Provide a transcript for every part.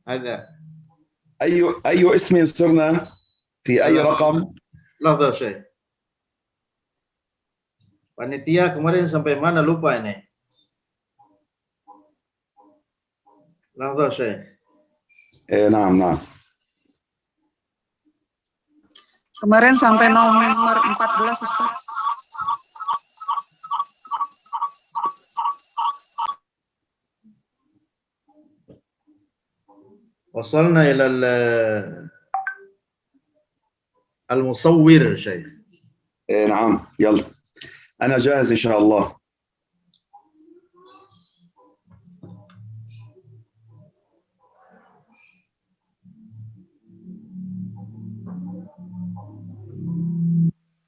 هذا أي اسم صرنا في أي رقم؟ لحظة Syekh. Panitia kemarin sampai mana lupa ini. Lحظة Syekh. نعم. Kemarin sampai nomor 14 Ustaz. وصلنا إلى المصور شيخ. نعم يلا أنا جاهز إن شاء الله.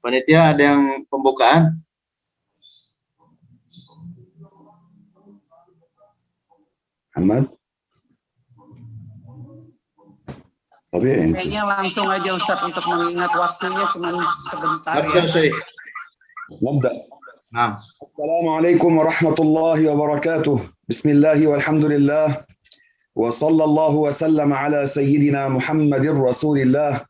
Panitia ada yang pembukaan? Muhammad? طبيعي. Kayaknya langsung aja Ustaz untuk mengingat waktunya cuma sebentar ya. نبدأ. نعم. السلام عليكم ورحمة الله وبركاته. بسم الله والحمد لله وصلى الله وسلم على سيدنا محمد رسول الله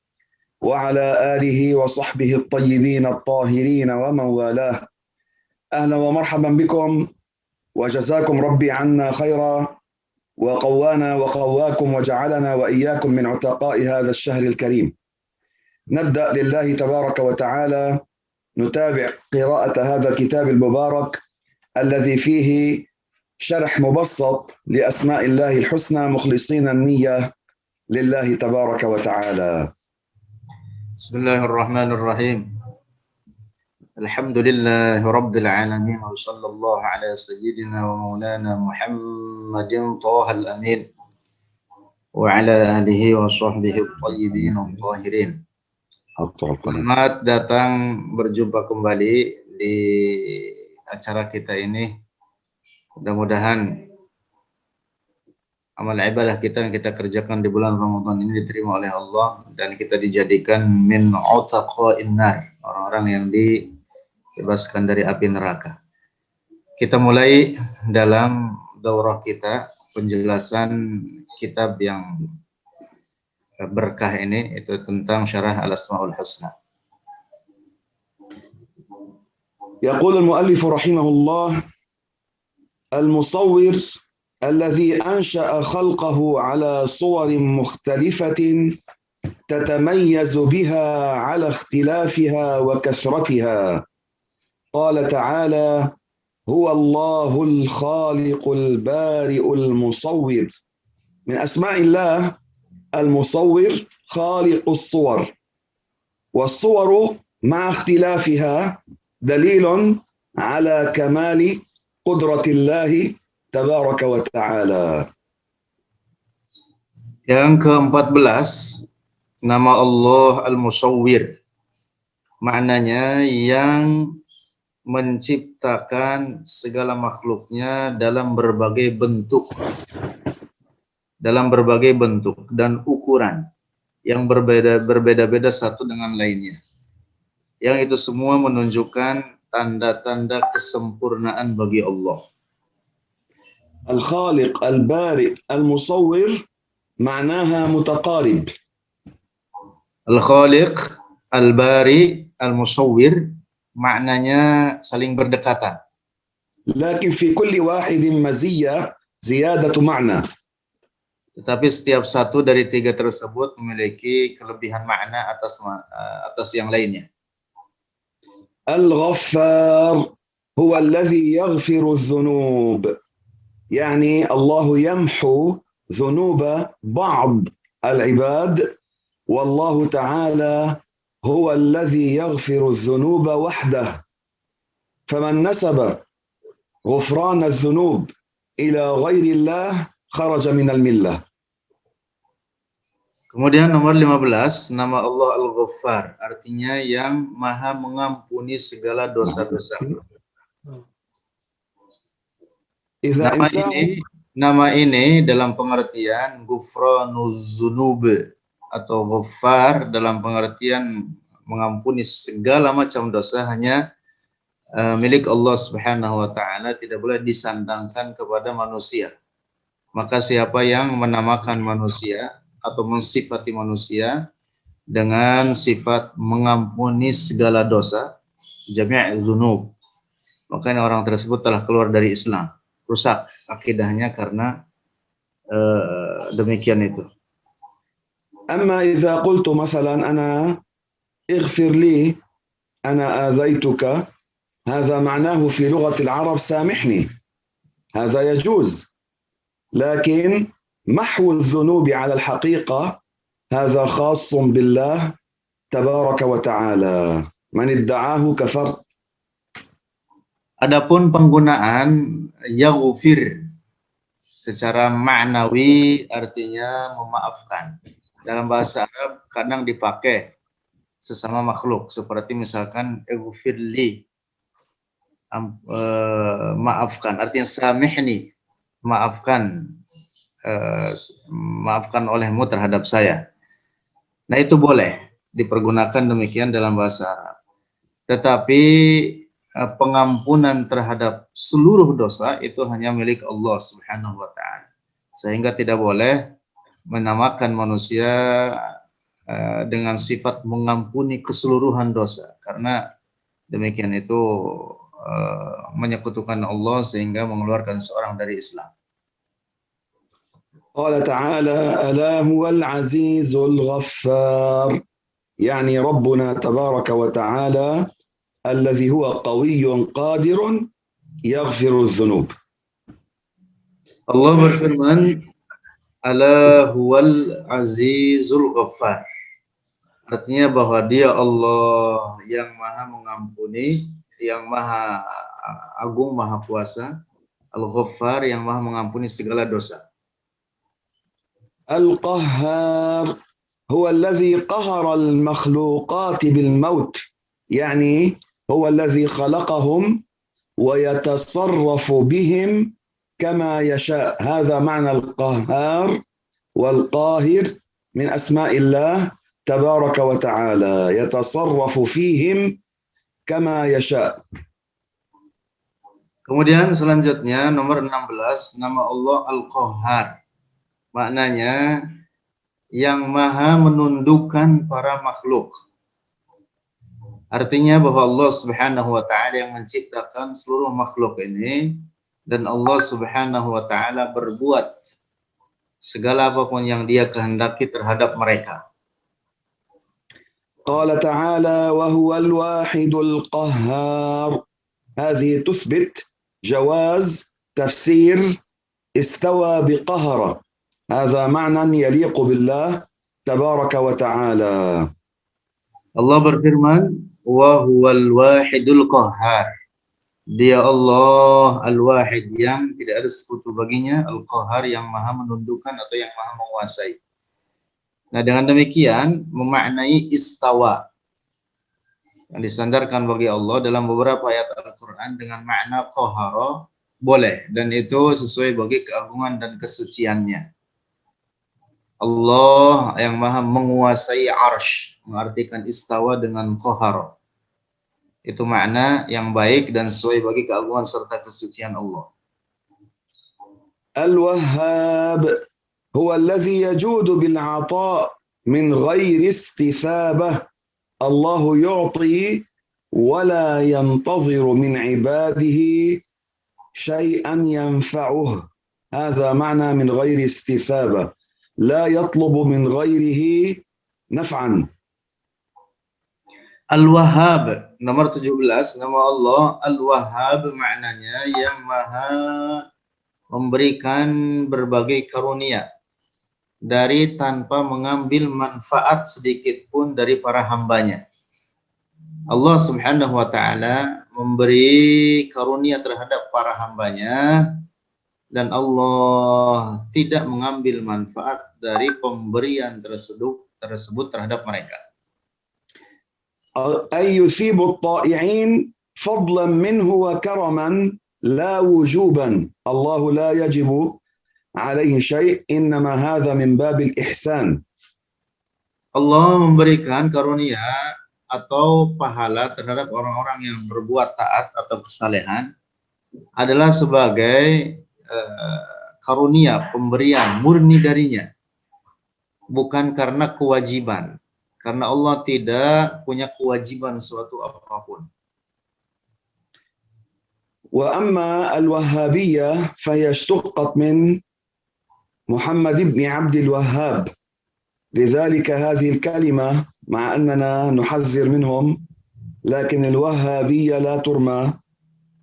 وعلى آله وصحبه الطيبين الطاهرين ومن والاه. أهلا ومرحبا بكم وجزاكم ربي عنا خيرا وقوانا وقواكم وجعلنا وإياكم من عتقاء هذا الشهر الكريم. نبدأ لله تبارك وتعالى نتابع قراءة هذا الكتاب المبارك الذي فيه شرح مبسط لأسماء الله الحسنى مخلصين النية لله تبارك وتعالى. بسم الله الرحمن الرحيم. الحمد لله رب العالمين وصلى الله على سيدنا ومولانا محمد طه الأمين وعلى آله وصحبه الطيبين الطاهرين. Selamat datang berjumpa kembali di acara kita ini. Mudah-mudahan amal ibadah kita yang kita kerjakan di bulan Ramadan ini diterima oleh Allah dan kita dijadikan min utaqa'in nar, orang-orang yang dibebaskan dari api neraka. Kita mulai dalam daurah kita penjelasan kitab yang berkah ini, itu tentang syarah al-asmaul husna. يقول المؤلف رحمه الله: المصور الذي أنشأ خلقه على صور مختلفة تتميز بها على اختلافها وكثرتها. قال تعالى: هو الله الخالق البارئ المصور. من أسماء الله المصور خالق الصور، والصور مع اختلافها دليل على كمال قدرة الله تبارك وتعالى. Yang ke-14, nama Allah Al-Musawwir. Maknanya yang menciptakan segala makhluknya dalam berbagai bentuk. Dalam berbagai bentuk dan ukuran yang berbeda-beda satu dengan lainnya. Yang itu semua menunjukkan tanda-tanda kesempurnaan bagi Allah. Al-Khaliq, Al-Bari, Al-Musawwir maknaha mutaqarib. Al-Khaliq, Al-Bari, Al-Musawwir maknanya saling berdekatan. Lakin fi kulli wahidin maziyya ziyadatu ma'na. Tetapi setiap satu dari tiga tersebut memiliki kelebihan makna atas yang lainnya. Al-Ghaffar huwa alladhi yaghfiru adh-dhunub. Yani Allah yamhu dhunuba ba'd al-ibad wallahu ta'ala huwa alladhi yaghfiru adh-dhunuba wahdah. Faman nasaba ghufran adh-dhunub ila ghairi Allah kharaja minal millah. Kemudian nomor 15, nama Allah Al-Ghaffar, artinya yang maha mengampuni segala dosa-dosa. Nama ini dalam pengertian Ghufranuz Dzunub atau Ghaffar dalam pengertian mengampuni segala macam dosa hanya milik Allah Subhanahu wa taala, tidak boleh disandangkan kepada manusia. Maka siapa yang menamakan manusia atau mensifati manusia dengan sifat mengampuni segala dosa, jami' dzunub, maka orang tersebut telah keluar dari Islam, rusak akidahnya karena demikian itu. أما إذا قلت مثلا أنا اغفر لي أنا آذيتك، هذا معناه في لغة العرب سامحني، هذا يجوز. لكن محو الذنوب على الحقيقة هذا خاص بالله تبارك وتعالى، من ادعاه كفر. Adapun penggunaan yaghfir secara maknawi artinya memaafkan. Dalam bahasa Arab kadang dipakai sesama makhluk, seperti misalkan ighfirli, maafkan, artinya samihni, maafkan, maafkan olehmu terhadap saya. Nah, itu boleh dipergunakan demikian dalam bahasa Arab. Tetapi pengampunan terhadap seluruh dosa itu hanya milik Allah Subhanahu wa taala. Sehingga tidak boleh menamakan manusia dengan sifat mengampuni keseluruhan dosa, karena demikian itu menyekutukan Allah sehingga mengeluarkan seorang dari Islam. قال تعالى: ألا هو العزيز الغفار، يعني ربنا تبارك وتعالى الذي هو قوي قادر يغفر الذنوب. Allah berfirman, Ala huwal azizul ghaffar. Artinya bahwa dia Allah yang maha mengampuni, yang maha agung, maha kuasa, al-ghaffar yang maha mengampuni segala dosa. القهار هو الذي قهر المخلوقات بالموت، يعني هو الذي خلقهم ويتصرف بهم كما يشاء، هذا معنى القهار والقاهر من أسماء الله تبارك وتعالى، يتصرف فيهم كما يشاء. Kemudian selanjutnya nomor 16, nama Allah Al-Qahhar. Maknanya yang maha menundukkan para makhluk. Artinya bahwa Allah Subhanahu wa taala yang menciptakan seluruh makhluk ini, dan Allah Subhanahu wa taala berbuat segala apapun yang Dia kehendaki terhadap mereka. قال تعالى: وهو الواحد القهار. هذه تثبت جواز تفسير استوى بقهر، هذا معنى يليق بالله تبارك وتعالى. Allah berfirman, wa huwal wahidul qahhar. Dia Allah al-wahid yang tidak ada sekutu baginya, al-qahhar yang maha menundukkan atau yang maha menguasai. Nah, dengan demikian memaknai istawa yang disandarkan bagi Allah dalam beberapa ayat Al-Quran dengan makna qahara boleh, dan itu sesuai bagi keagungan dan kesuciannya. Allah yang maha menguasai arsh, mengartikan istawa dengan qahara. Itu makna yang baik dan sesuai bagi keagungan serta kesucian Allah. Al-Wahhab huwa alladhi yajudu bil 'ata' min ghairi istisabah. Allah yu'ti wa la yantaziru min 'ibadihi shay'an yanfa'uhu. Hadha ma'na min ghairi istisabah. La yatlubu min ghairihi naf'an. Al-Wahhab, nomor 17, nama Allah Al-Wahhab maknanya yang maha memberikan berbagai karunia dari tanpa mengambil manfaat sedikit pun dari para hambanya. Allah Subhanahu wa taala memberi karunia terhadap para hambanya, dan Allah tidak mengambil manfaat dari pemberian tersebut terhadap mereka. أي يثيب الطائعين فضلا منه وكرما لا وجوبا. الله لا يجب عليه شيء، إنما هذا من باب الإحسان. Allah memberikan karunia atau pahala terhadap orang-orang yang berbuat taat atau kesalehan adalah sebagai karunia, pemberian, murni darinya. Bukan karena kewajiban. Karena Allah tidak punya kewajiban suatu apapun. وأما الوهابية فهي اشتقت من محمد بن عبد الوهاب، لذلك هذه الكلمة مع أننا نحذر منهم، لكن الوهابية لا ترمى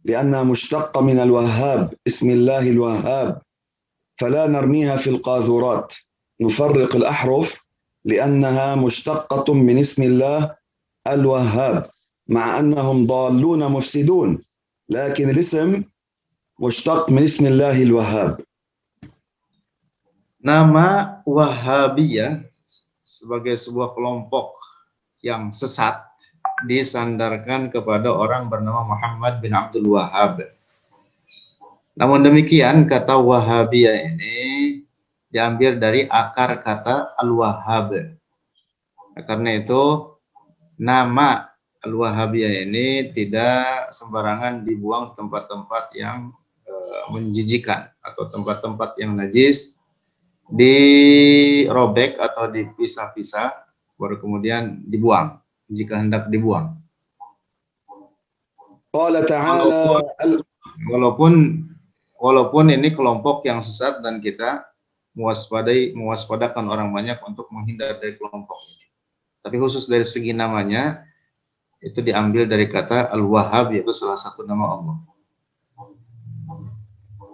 لأنها مشتقة من الوهاب، اسم الله الوهاب، فلا نرميها في القاذورات، نفرق الأحرف لأنها مشتقة من اسم الله الوهاب، مع أنهم ضالون مفسدون، لكن الاسم مشتق من اسم الله الوهاب. Nama Wahabiyah sebagai sebuah kelompok yang sesat disandarkan kepada orang bernama Muhammad bin Abdul Wahhab. Namun demikian, kata Wahabiyah ini diambil dari akar kata Al-Wahhab. Karena itu nama Al-Wahabiyah ini tidak sembarangan dibuang tempat-tempat yang menjijikan atau tempat-tempat yang najis, dirobek atau dipisah-pisah baru kemudian dibuang jika hendak dibuang. Walaupun ini kelompok yang sesat dan kita mewaspadahkan orang banyak untuk menghindar dari kelompok ini. Tapi khusus dari segi namanya itu diambil dari kata Al-Wahhab, yaitu salah satu nama Allah.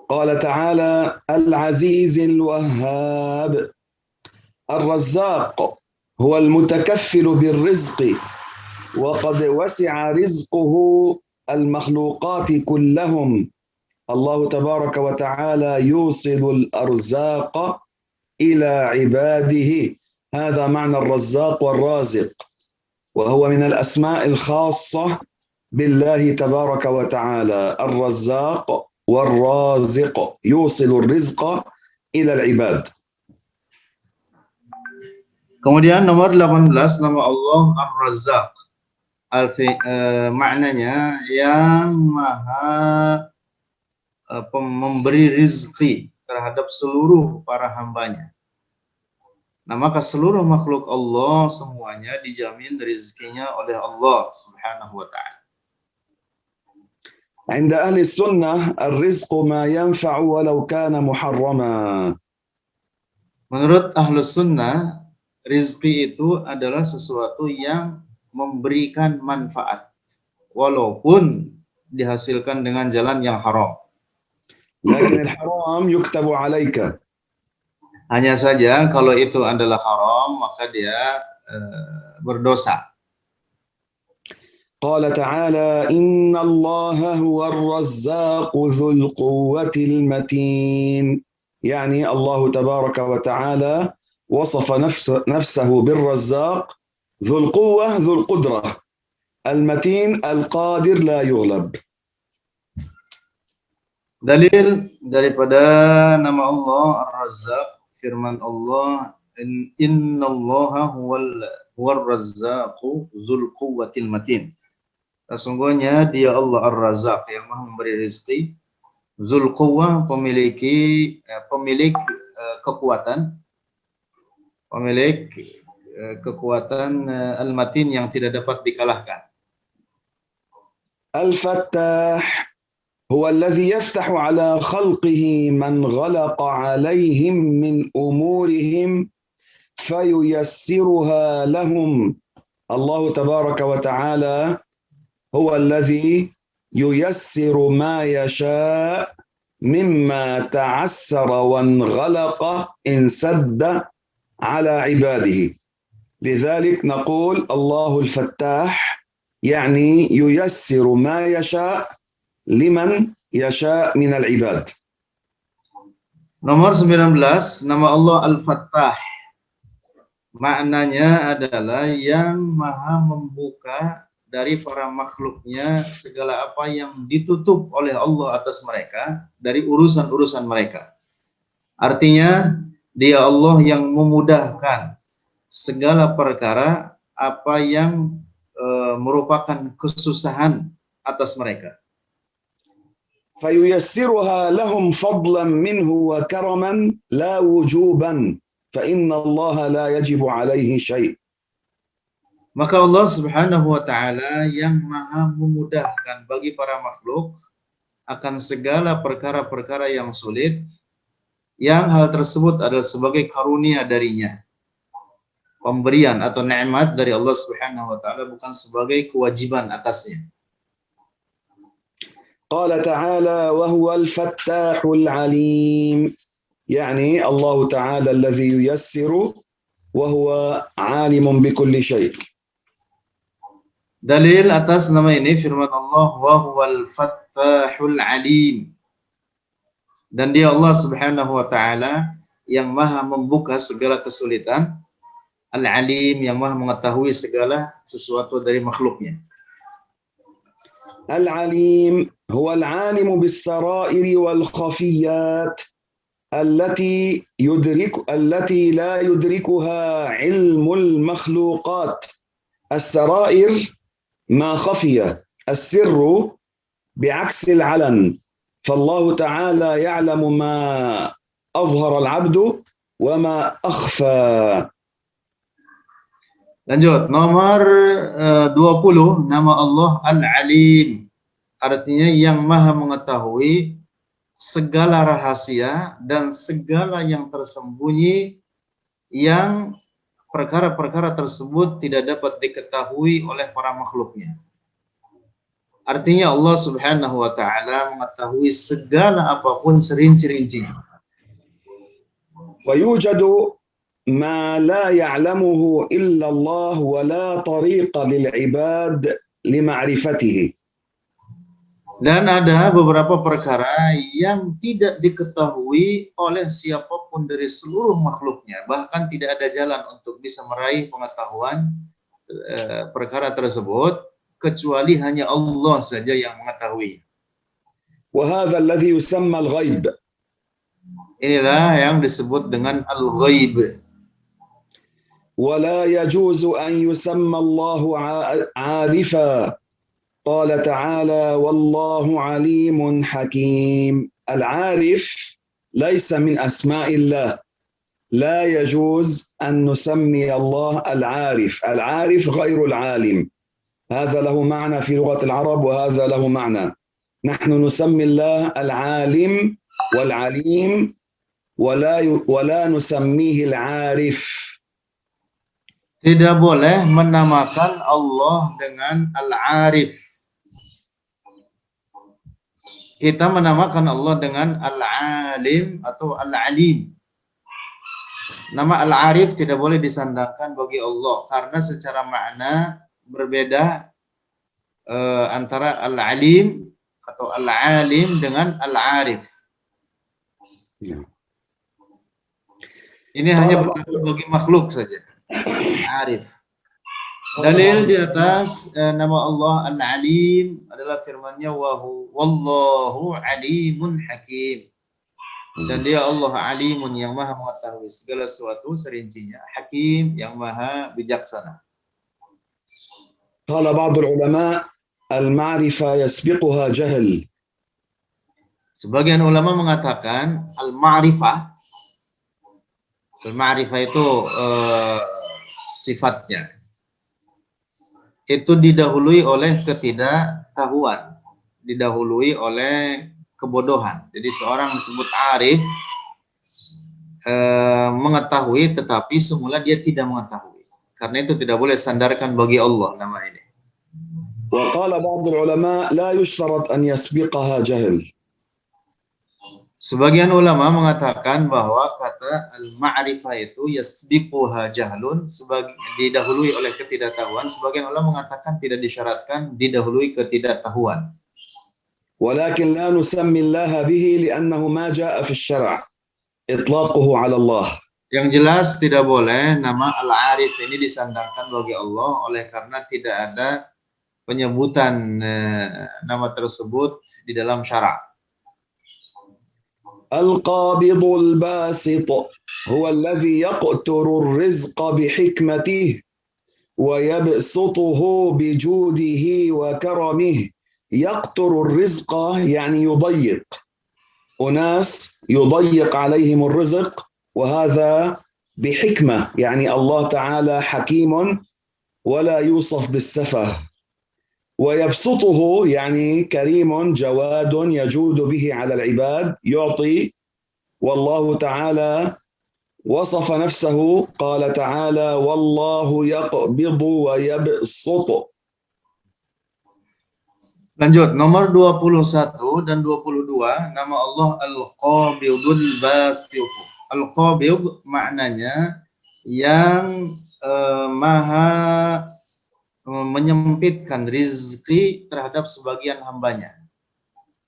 قال تعالى العزيز الوهاب الرزاق هو المتكفل بالرزق وقد وسع رزقه المخلوقات كلهم الله تبارك وتعالى يوصل الأرزاق إلى عباده هذا معنى الرزاق والرازق وهو من الأسماء الخاصة بالله تبارك وتعالى الرزاق والرازق يوصل الرزق إلى العباد. Kemudian nomor 18 nama Allah Ar-Razzaq. Maknanya yang maha memberi rizki terhadap seluruh para hambanya. Nah, maka seluruh makhluk Allah semuanya dijamin rizkinya oleh Allah Subhanahu wa ta'ala. عند أهل السنة الرزق ما ينفع ولو كان محرما. Menurut Ahlus Sunnah, rizki itu adalah sesuatu yang memberikan manfaat walaupun dihasilkan dengan jalan yang haram. لكن الحرام يكتب عليك. Hanya saja kalau itu adalah haram maka dia berdosa. قال تعالى إن الله هو الرزاق ذو القوة المتين، يعني الله تبارك وتعالى وصف نفسه بالرزاق ذو القوة ذو القدرة المتين القادر لا يغلب. Dalil daripada nama Allah Ar-Razzaq, firman Allah innallaha huwal razzaqu dzul quwwatil matin. Sesungguhnya dia Allah Ar-Razzaq yang maha memberi rezeki, Dzul Quwwah pemilik kekuatan, Al-Matin yang tidak dapat dikalahkan. Al-Fattah huwa alladhi yaftahu ala khalqihi man ghalaqa alaihim min umurihim fayuyassiruha lahum. Allah tabaraka wa ta'ala هو الذي ييسر ما يشاء مما تعسر وانغلق انسد على عباده. لذلك نقول الله الفتاح يعني ييسر ما يشاء لمن يشاء من العباد. Nomor 19, nama Allah Al-Fattah. Maknanya adalah yang maha membuka dari para makhluknya segala apa yang ditutup oleh Allah atas mereka dari urusan-urusan mereka. Artinya dia Allah yang memudahkan segala perkara apa yang merupakan kesusahan atas mereka. فييسرها لهم فضلا منه وكرما لا وجوبا فإن الله لا يجب عليه شيء. Maka Allah Subhanahu wa taala yang Maha memudahkan bagi para makhluk akan segala perkara-perkara yang sulit, yang hal tersebut adalah sebagai karunia darinya, pemberian atau nikmat dari Allah Subhanahu wa taala, bukan sebagai kewajiban atasnya. قال تعالى وهو الفتاح العليم يعني الله تعالى الذي ييسر وهو عالم بكل شيء. Dalil atas nama ini firman Allah, wa huwal fattahul alim. Dan dia Allah Subhanahu wa taala yang Maha membuka segala kesulitan, al-alim, yang Maha mengetahui segala sesuatu dari makhluknya. العليم هو العالم بالسرائر والخفيات التي لا يدركها علم المخلوقات. السرائر ما خفي، السر بعكس العلن، فالله تعالى يعلم ما أظهر العبد وما أخفى. Lanjut, nomor 20, nama Allah Al-Alim, artinya yang Maha mengetahui segala rahasia dan segala yang tersembunyi, yang perkara-perkara tersebut tidak dapat diketahui oleh para makhluknya. Artinya Allah Subhanahu wa taala mengetahui segala apapun serinci-rincinya. ويوجد ما لا يعلمه إلا الله ولا طريق للعباد لمعرفته. Dan ada beberapa perkara yang tidak diketahui oleh siapapun dari seluruh makhluknya, bahkan tidak ada jalan untuk bisa meraih pengetahuan perkara tersebut kecuali hanya Allah saja yang mengetahui. وهذا الذي يسمى الغيب. Inilah yang disebut dengan al-ghaib. ولا يجوز أن يسمى الله عارفا. قال تعالى والله عليم حكيم. العارف ليس من أسماء الله، لا يجوز أن نسمي الله العارف. العارف غير العالم، هذا له معنى في لغة العرب وهذا له معنى. نحن نسمي الله العالم والعليم ولا نسميه العارف. Tidak boleh menamakan Allah dengan Al-Arif. Kita menamakan Allah dengan Al-Alim atau Al-Alim. Nama Al-Arif tidak boleh disandangkan bagi Allah karena secara makna berbeda antara Al-Alim atau Al-Alim dengan Al-Arif. Ini hanya berlaku bagi makhluk saja. Arif. Dalil di atas nama Allah Al-Alim adalah firman-Nya wallahu alimun hakim. Dan dia Allah Alimun yang Maha mengetahui segala sesuatu serincinya, Hakim yang Maha bijaksana. قال بعض العلماء المعرفة يسبقها جهل. Sebagian ulama mengatakan al-ma'rifah itu sifatnya itu didahului oleh ketidaktahuan, didahului oleh kebodohan. Jadi seorang disebut arif mengetahui tetapi semula dia tidak mengetahui. Karena itu tidak boleh sandarkan bagi Allah nama ini. وقال بعض العلماء لا يشترط أن يسبقها جهل. Sebagian ulama mengatakan bahwa kata al-ma'rifah itu yasbiquha jahlun, didahului oleh ketidaktahuan. Sebagian ulama mengatakan tidak disyaratkan didahului ketidaktahuan. ولكن لا نسمي الله به لأنه ما جاء في الشرع إطلاقه على الله. Yang jelas tidak boleh nama al-arif ini disandangkan bagi Allah oleh karena tidak ada penyebutan nama tersebut di dalam syarak. القابض الباسط هو الذي يقتر الرزق بحكمته ويبسطه بجوده وكرمه يقطر الرزق يعني يضيق، أناس يضيق عليهم الرزق، وهذا بحكمة، يعني الله تعالى حكيم ولا يوصف بالسفه. ويبسطه يعني كريم جواد يجود به على العباد، يعطي. والله تعالى وصف نفسه، قال تعالى: والله يقبض ويبسط. Lanjut, nomor 21 dan 22, nama Allah Al-Qabidul Basit. Al-Qabid maknanya yang maha menyempitkan rizki terhadap sebagian hambanya.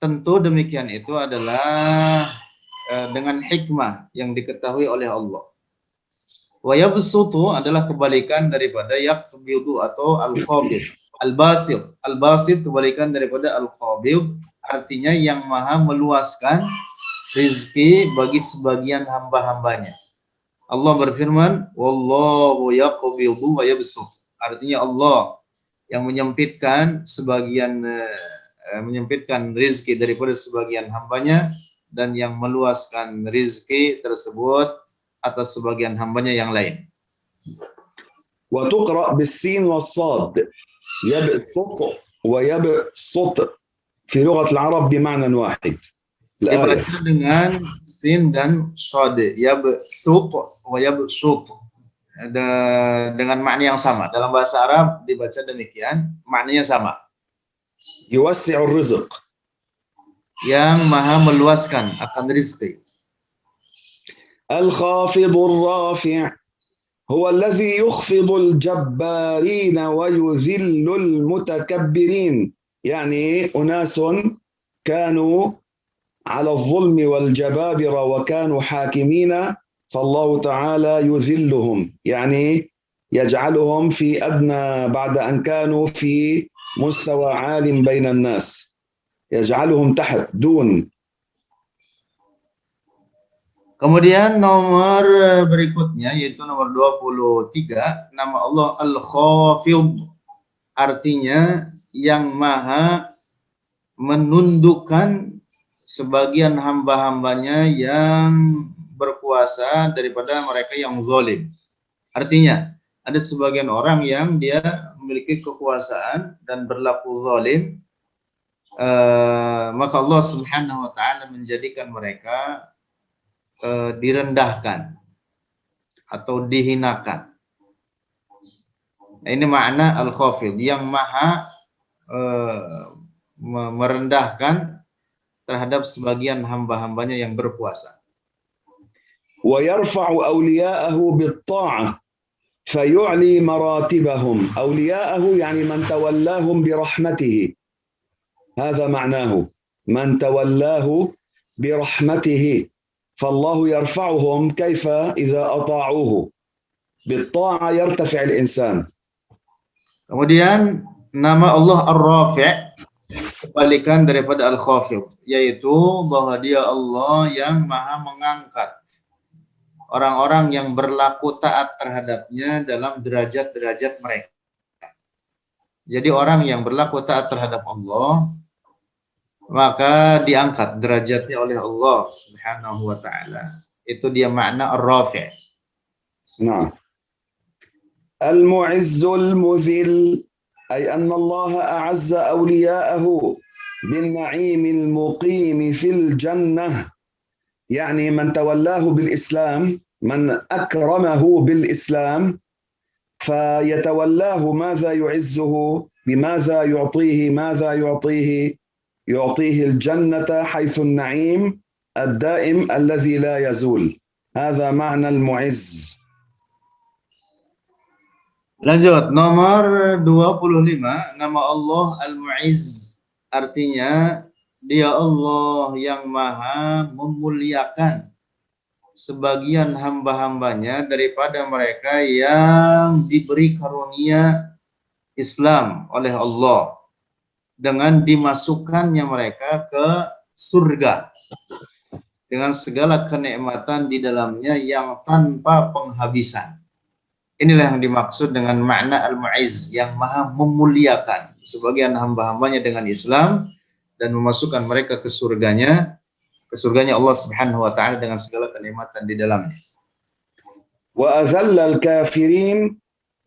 Tentu demikian itu adalah dengan hikmah yang diketahui oleh Allah. Wa yabsutu adalah kebalikan daripada yaqbidu atau al-qabid. Al-basit, al-basit kebalikan daripada al-qabid, artinya yang maha meluaskan rizki bagi sebagian hamba-hambanya. Allah berfirman, wallahu yaqbidu wa yabsut. Artinya Allah yang menyempitkan sebagian menyempitkan rizki daripada sebagian hambanya dan yang meluaskan rizki tersebut atas sebagian hambanya yang lain. وتقرأ بالسين والصاد يبسط ويبسط في لغة العرب بمعنى واحد. Dibaca dengan sin dan shad, yabsut wa yabsut, dengan makna yang sama. Dalam bahasa Arab dibaca demikian, maknanya sama. يوسع الرزق, yang maha meluaskan akan rizki. الخافض الرافع هو الذي يخفض الجبارين ويذل المتكبرين، يعني أناس كانوا على الظلم والجبابرة وكانوا حاكمين، فالله تعالى يذلهم، يعني يجعلهم في أدنى بعد أن كانوا في مستوى عال بين الناس، يجعلهم تحت دون. Kemudian nomor berikutnya yaitu nomor 23, nama Allah Al-Khafid, artinya yang maha menundukkan sebagian hamba-hambanya yang berkuasa daripada mereka yang zalim. Artinya ada sebagian orang yang dia memiliki kekuasaan dan berlaku zalim, maka Allah Subhanahu wa taala menjadikan mereka direndahkan atau dihinakan. Ini makna al-khafid, yang maha merendahkan terhadap sebagian hamba-hambanya yang berpuasa. ويرفع أولياءه بالطاعة فيعلي مراتبهم. أولياءه يعني من تولاهم برحمته، هذا معناه، من تولاه برحمته، فالله يرفعهم. كيف؟ إذا أطاعوه بالطاعة يرتفع الإنسان. Kemudian nama Allah Ar-Rafi', kebalikan daripada Al-Khafid, yaitu bahwa dia Allah yang maha mengangkat orang-orang yang berlaku taat terhadapnya dalam derajat-derajat mereka. Jadi orang yang berlaku taat terhadap Allah, maka diangkat derajatnya oleh Allah Subhanahu wa taala. Itu dia makna Ar-Rafi'. نعم. المعز المذل، أي أن الله أعز أولياءه بالنعيم المقيم في الجنة، يعني من تولاه بالإسلام، من أكرمه بالإسلام فيتولاه ماذا يعزه، بماذا يعطيه، ماذا يعطيه؟ يعطيه الجنة حيث النعيم الدائم الذي لا يزول. هذا معنى المعز. Lanjut, nomor 25, nama Allah Al-Mu'izz, artinya dia Allah yang maha memuliakan sebagian hamba-hambanya daripada mereka yang diberi karunia Islam oleh Allah dengan dimasukkannya mereka ke surga dengan segala kenikmatan di dalamnya yang tanpa penghabisan. Inilah yang dimaksud dengan makna Al-Mu'izz, yang maha memuliakan sebagian hamba-hambanya dengan Islam dan memasukkan mereka ke surganya Allah Subhanahu wa taala dengan segala kenikmatan di dalamnya. وأذل الكافرين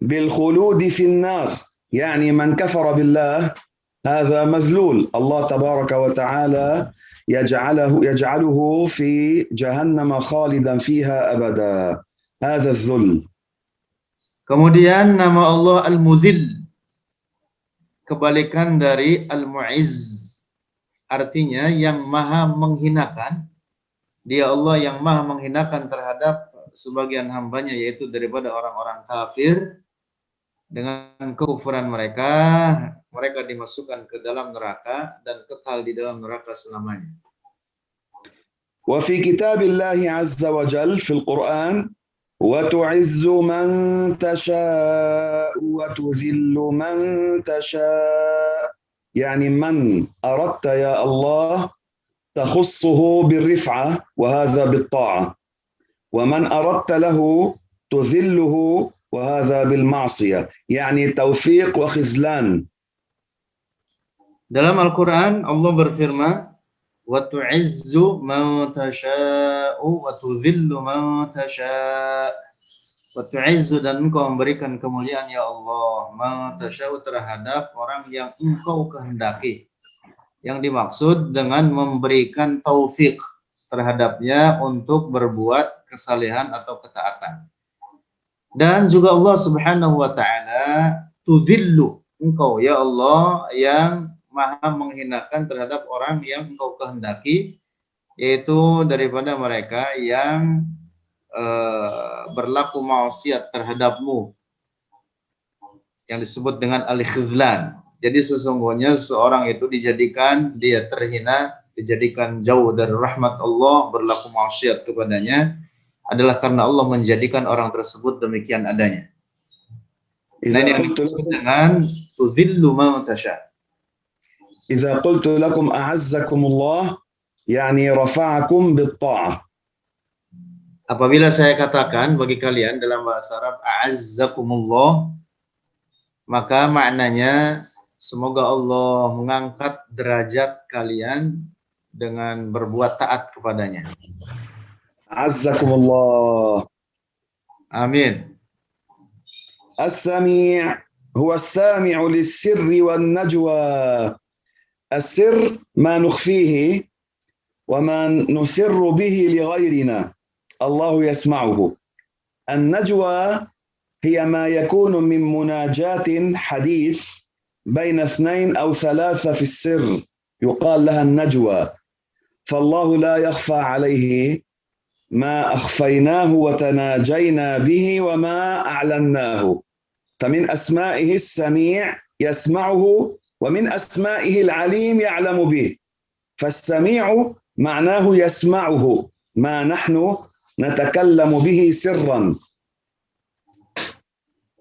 بالخلود في النار يعني من كفر بالله هذا مذلول الله تبارك وتعالى يجعله في جهنم خالدا فيها أبدا هذا الذل. Kemudian nama Allah Al-Mudhil, kebalikan dari Al-Mu'izz, artinya yang maha menghinakan. Dia Allah yang maha menghinakan terhadap sebagian hambanya, yaitu daripada orang-orang kafir. Dengan kekufuran mereka dimasukkan ke dalam neraka dan kekal di dalam neraka selamanya. وفي كتاب الله عز وجل في القرآن وتعز من تشاء وتذل من تشاء يعني من أردت يا الله تخصه بالرفعة وهذا بالطاعة ومن أردت له تذله وهذا بالمعصية يعني توفيق وخذلان. Dalam Al-Quran Allah berfirman, wa tu'izzu man tasha'u wa tudhillu man tasha'. Wa tu'izzu, dan engkau memberikan kemuliaan ya Allah, man tasha'u, terhadap orang yang engkau kehendaki. Yang dimaksud dengan memberikan taufik terhadapnya untuk berbuat kesalehan atau ketaatan. Dan juga Allah Subhanahu wa taala tudhillu, engkau ya Allah yang maha menghinakan terhadap orang yang engkau kehendaki, yaitu daripada mereka yang berlaku maksiat terhadapmu, yang disebut dengan al-khizlan. Jadi sesungguhnya seorang itu dijadikan dia terhina, dijadikan jauh dari rahmat Allah, berlaku maksiat kepadanya, adalah karena Allah menjadikan orang tersebut demikian adanya. Nah, ini yang dimaksud dengan tuzillu man tasha. إذا قلت لكم أعزكم الله يعني رفعكم بالطاعة. Apabila saya katakan bagi kalian dalam bahasa Arab a'azzakumullah, maka maknanya semoga Allah mengangkat derajat kalian dengan berbuat taat kepadanya. أعزكم الله. Amin. السميع هو السامع للسر والنجوى. السر ما نخفيه وما نسر به لغيرنا الله يسمعه. النجوى هي ما يكون من مناجاة حديث بين اثنين أو ثلاثة في السر يقال لها النجوى. فالله لا يخفى عليه ما أخفيناه وتناجينا به وما أعلناه. فمن أسمائه السميع يسمعه ومن أسمائه العليم يعلم به. فالسميع معناه يسمعه ما نحن نتكلم به سرا.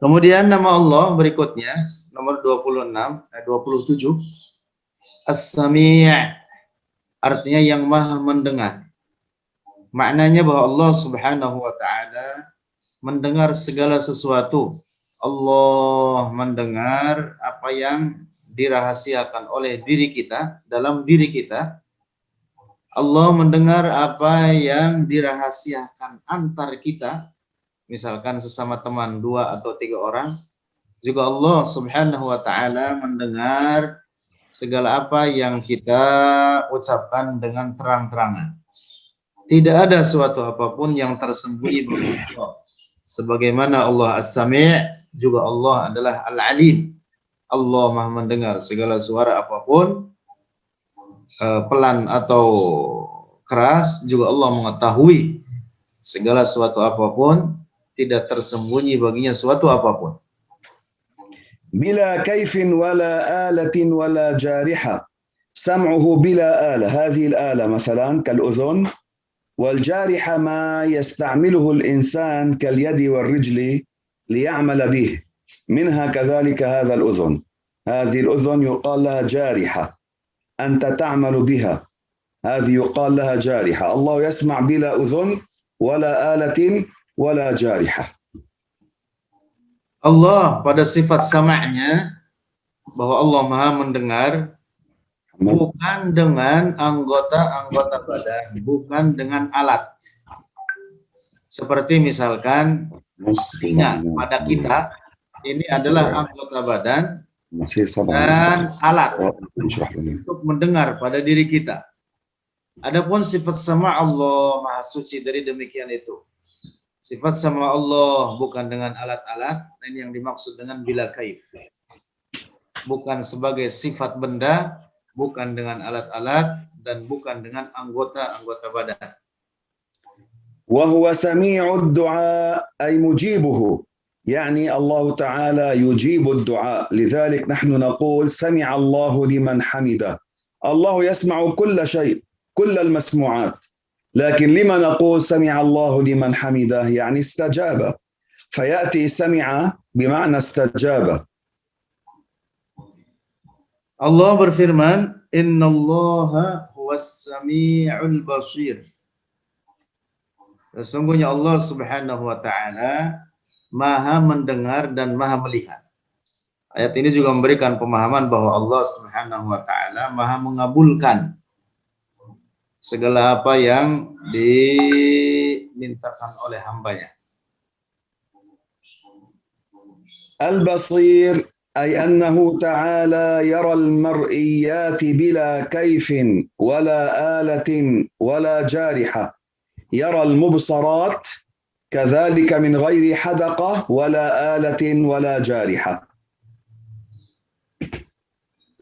Kemudian nama Allah berikutnya nomor 27 As-Sami', artinya yang maha mendengar. Maknanya bahwa Allah Subhanahu wa taala mendengar segala sesuatu. Allah mendengar apa yang dirahasiakan oleh diri kita, dalam diri kita. Allah mendengar apa yang dirahasiakan antar kita, misalkan sesama teman 2 atau 3 orang. Juga Allah Subhanahu wa taala mendengar segala apa yang kita ucapkan dengan terang-terangan. Tidak ada suatu apapun yang tersembunyi bagi Allah. Sebagaimana Allah As-Sami', juga Allah adalah Al-Alim. Allah maha mendengar segala suara apapun, pelan atau keras, juga Allah mengetahui segala suatu apapun, tidak tersembunyi baginya suatu apapun. بلا كيف ولا آلة ولا جارحة. سمعه بلا آلة، هذه الآلة مثلا كالأذن، والجارحة ما يستعمله الإنسان كاليد والرجل ليعمل به، منها كذلك هذا الأذن. هذه الأذن يقال لها جارحة، أنت تعمل بها، هذه يقال لها جارحة. الله يسمع بلا أذن ولا آلة ولا جارحة. Allah pada sifat sama'nya bahwa Allah Maha mendengar bukan dengan anggota-anggota badan, bukan dengan alat. Seperti misalkan telinga pada kita ini adalah anggota badan dan alat untuk mendengar pada diri kita. Adapun sifat sama Allah Maha Suci dari demikian itu. Sifat sama Allah bukan dengan alat-alat, ini yang dimaksud dengan bila kaif. Bukan sebagai sifat benda, bukan dengan alat-alat, dan bukan dengan anggota-anggota badan. وهو سميع الدعاء أي مجيبه، يعني الله تعالى يجيب الدعاء، لذلك نحن نقول سمع الله لمن حمده. الله يسمع كل شيء، كل المسموعات، لكن لما نقول سمع الله لمن حمده؟ يعني استجاب، فيأتي سمع بمعنى استجاب. Allah berfirman, Innallaha huwas sami'ul basir. Sesungguhnya Allah Subhanahu wa taala Maha mendengar dan Maha melihat. Ayat ini juga memberikan pemahaman bahwa Allah Subhanahu wa taala Maha mengabulkan segala apa yang dimintakan oleh hambanya. Al-Basir أي أنه تعالى يرى المرئيات بلا كيف ولا آلة ولا جارحة، يرى المبصرات كذلك من غير حدقة ولا آلة ولا جارحة.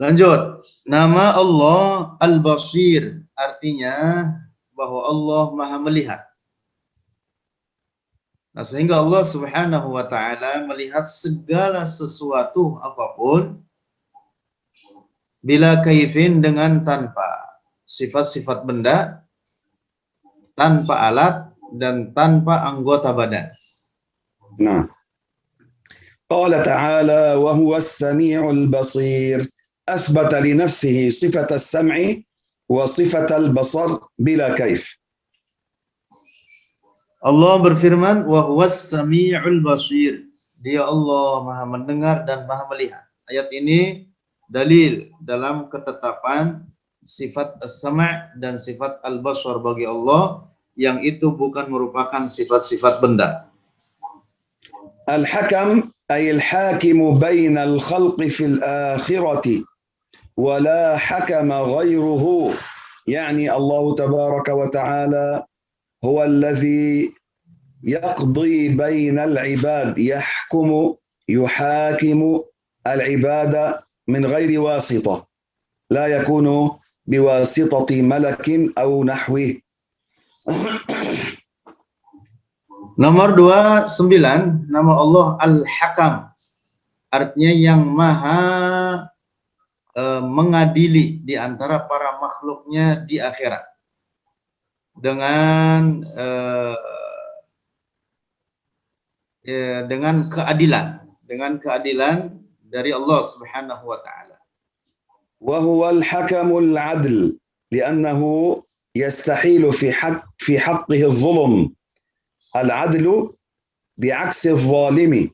Lanjut, nama Allah Al-Basir artinya bahwa Allah Maha melihat. Nah, sehingga Allah Subhanahu wa taala melihat segala sesuatu apapun bila kaifin, dengan tanpa sifat-sifat benda, tanpa alat, dan tanpa anggota badan. Nah, qala ta'ala wa huwa as-sami'ul basir, asbata li nafsihi sifat as-sam'i wa sifat al-basar bila kaif. Allah berfirman, wa huwas sami'ul basir. Dia Allah Maha mendengar dan Maha melihat. Ayat ini dalil dalam ketetapan sifat as-sam' dan sifat al-basar bagi Allah, yang itu bukan merupakan sifat-sifat benda. Al-hakam ay al-hakim bain al-khalqi fil akhirati wa la hakama ghayruhu, yani Allah tabaraka wa ta'ala هو الذي يقضي بين العباد، يحاكم العباد من غير واسطة، لا يكون بواسطة ملك أو نحوه. Nomor 29, nama Allah Al-Hakam, artinya yang Maha mengadili di antara para makhluknya di akhirat dengan keadilan dari Allah Subhanahu wa taala. Wa huwa al-hakamul 'adl, li'annahu yastahilu fi haqqihi adh-dhulm. Al-'adlu bi'aksi adh-dhalimi.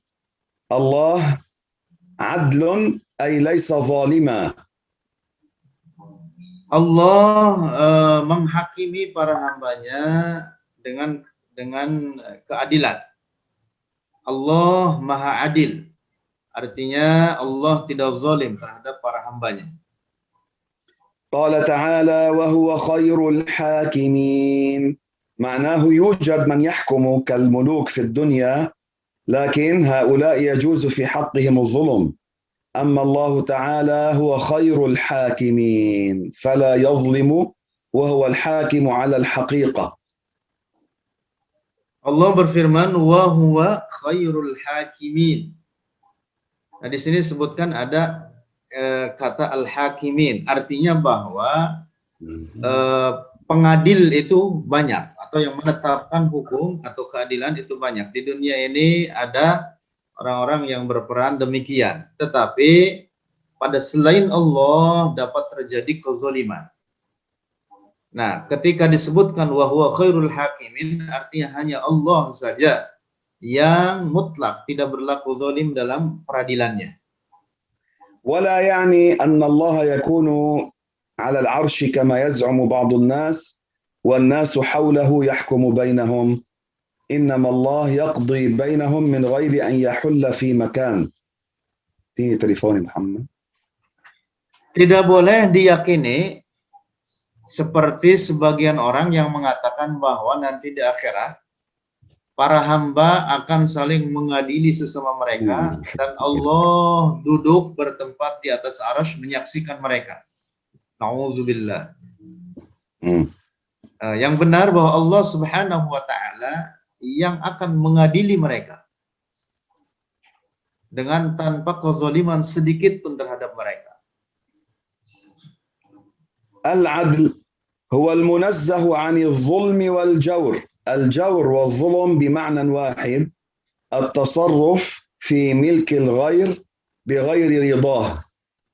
Allah 'adlun ay laysa zalima. Allah menghakimi para hambanya dengan keadilan. Allah Maha Adil, artinya Allah tidak zalim terhadap para hambanya. Qala ta'ala wa huwa khairul hakimin. Ma'nahu yujad man yahkumu kal muluk fi dunya, lakin haula yajuzu fi haqqihim adh-dhulm. أما الله تعالى هو خير الحاكمين فلا يظلم وهو الحاكم على الحقيقة. Allah berfirman wa huwa khairul hakimin. Nah, di sini disebutkan ada kata al-hakimin, artinya bahwa pengadil itu banyak, atau yang menetapkan hukum atau keadilan itu banyak. Di dunia ini ada orang-orang yang berperan demikian, tetapi pada selain Allah dapat terjadi kezaliman. Nah, ketika disebutkan wa huwa khairul hakimin, artinya hanya Allah saja yang mutlak tidak berlaku zalim dalam peradilannya. ولا يعني أن الله يكون على العرش كما يزعم بعض الناس والناس حوله يحكم بينهم، إنما الله يقضي بينهم من غير أن يحل في مكان. Ini telepon Muhammad. Tidak boleh diyakini seperti sebagian orang yang mengatakan bahwa nanti di akhirat para hamba akan saling mengadili sesama mereka dan Allah duduk bertempat di atas arsy menyaksikan mereka. Nauzubillah. Yang benar bahwa Allah Subhanahu wa taala yang akan mengadili mereka dengan tanpa kezaliman sedikit pun terhadap mereka. Al-adl huwa al-munazzah 'an al-zulm wal-jawr. Al-jawr wal-zulm bima'na wahid. At-tasarruf fi milk al-ghayr bighayri ridah.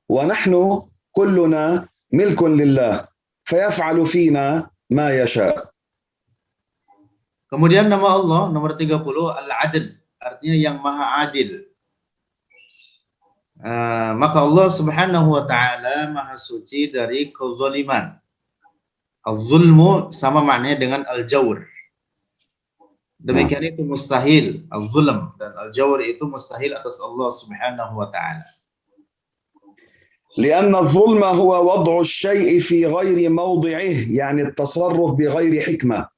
Wa nahnu kulluna milkun lillah. Fayaf'alu fina ma yasha'. Kemudian nama Allah nomor 30 Al-Adl, artinya yang maha adil. Maka Allah Subhanahu wa taala maha suci dari kezaliman. Az-zulmu sama maknanya dengan al-jawr. Demikian itu mustahil, az-zulm dan al-jawr itu mustahil atas Allah Subhanahu wa taala. لأن الظلم هو وضع الشيء في غير موضعه، يعني التصرف بغير حكمة.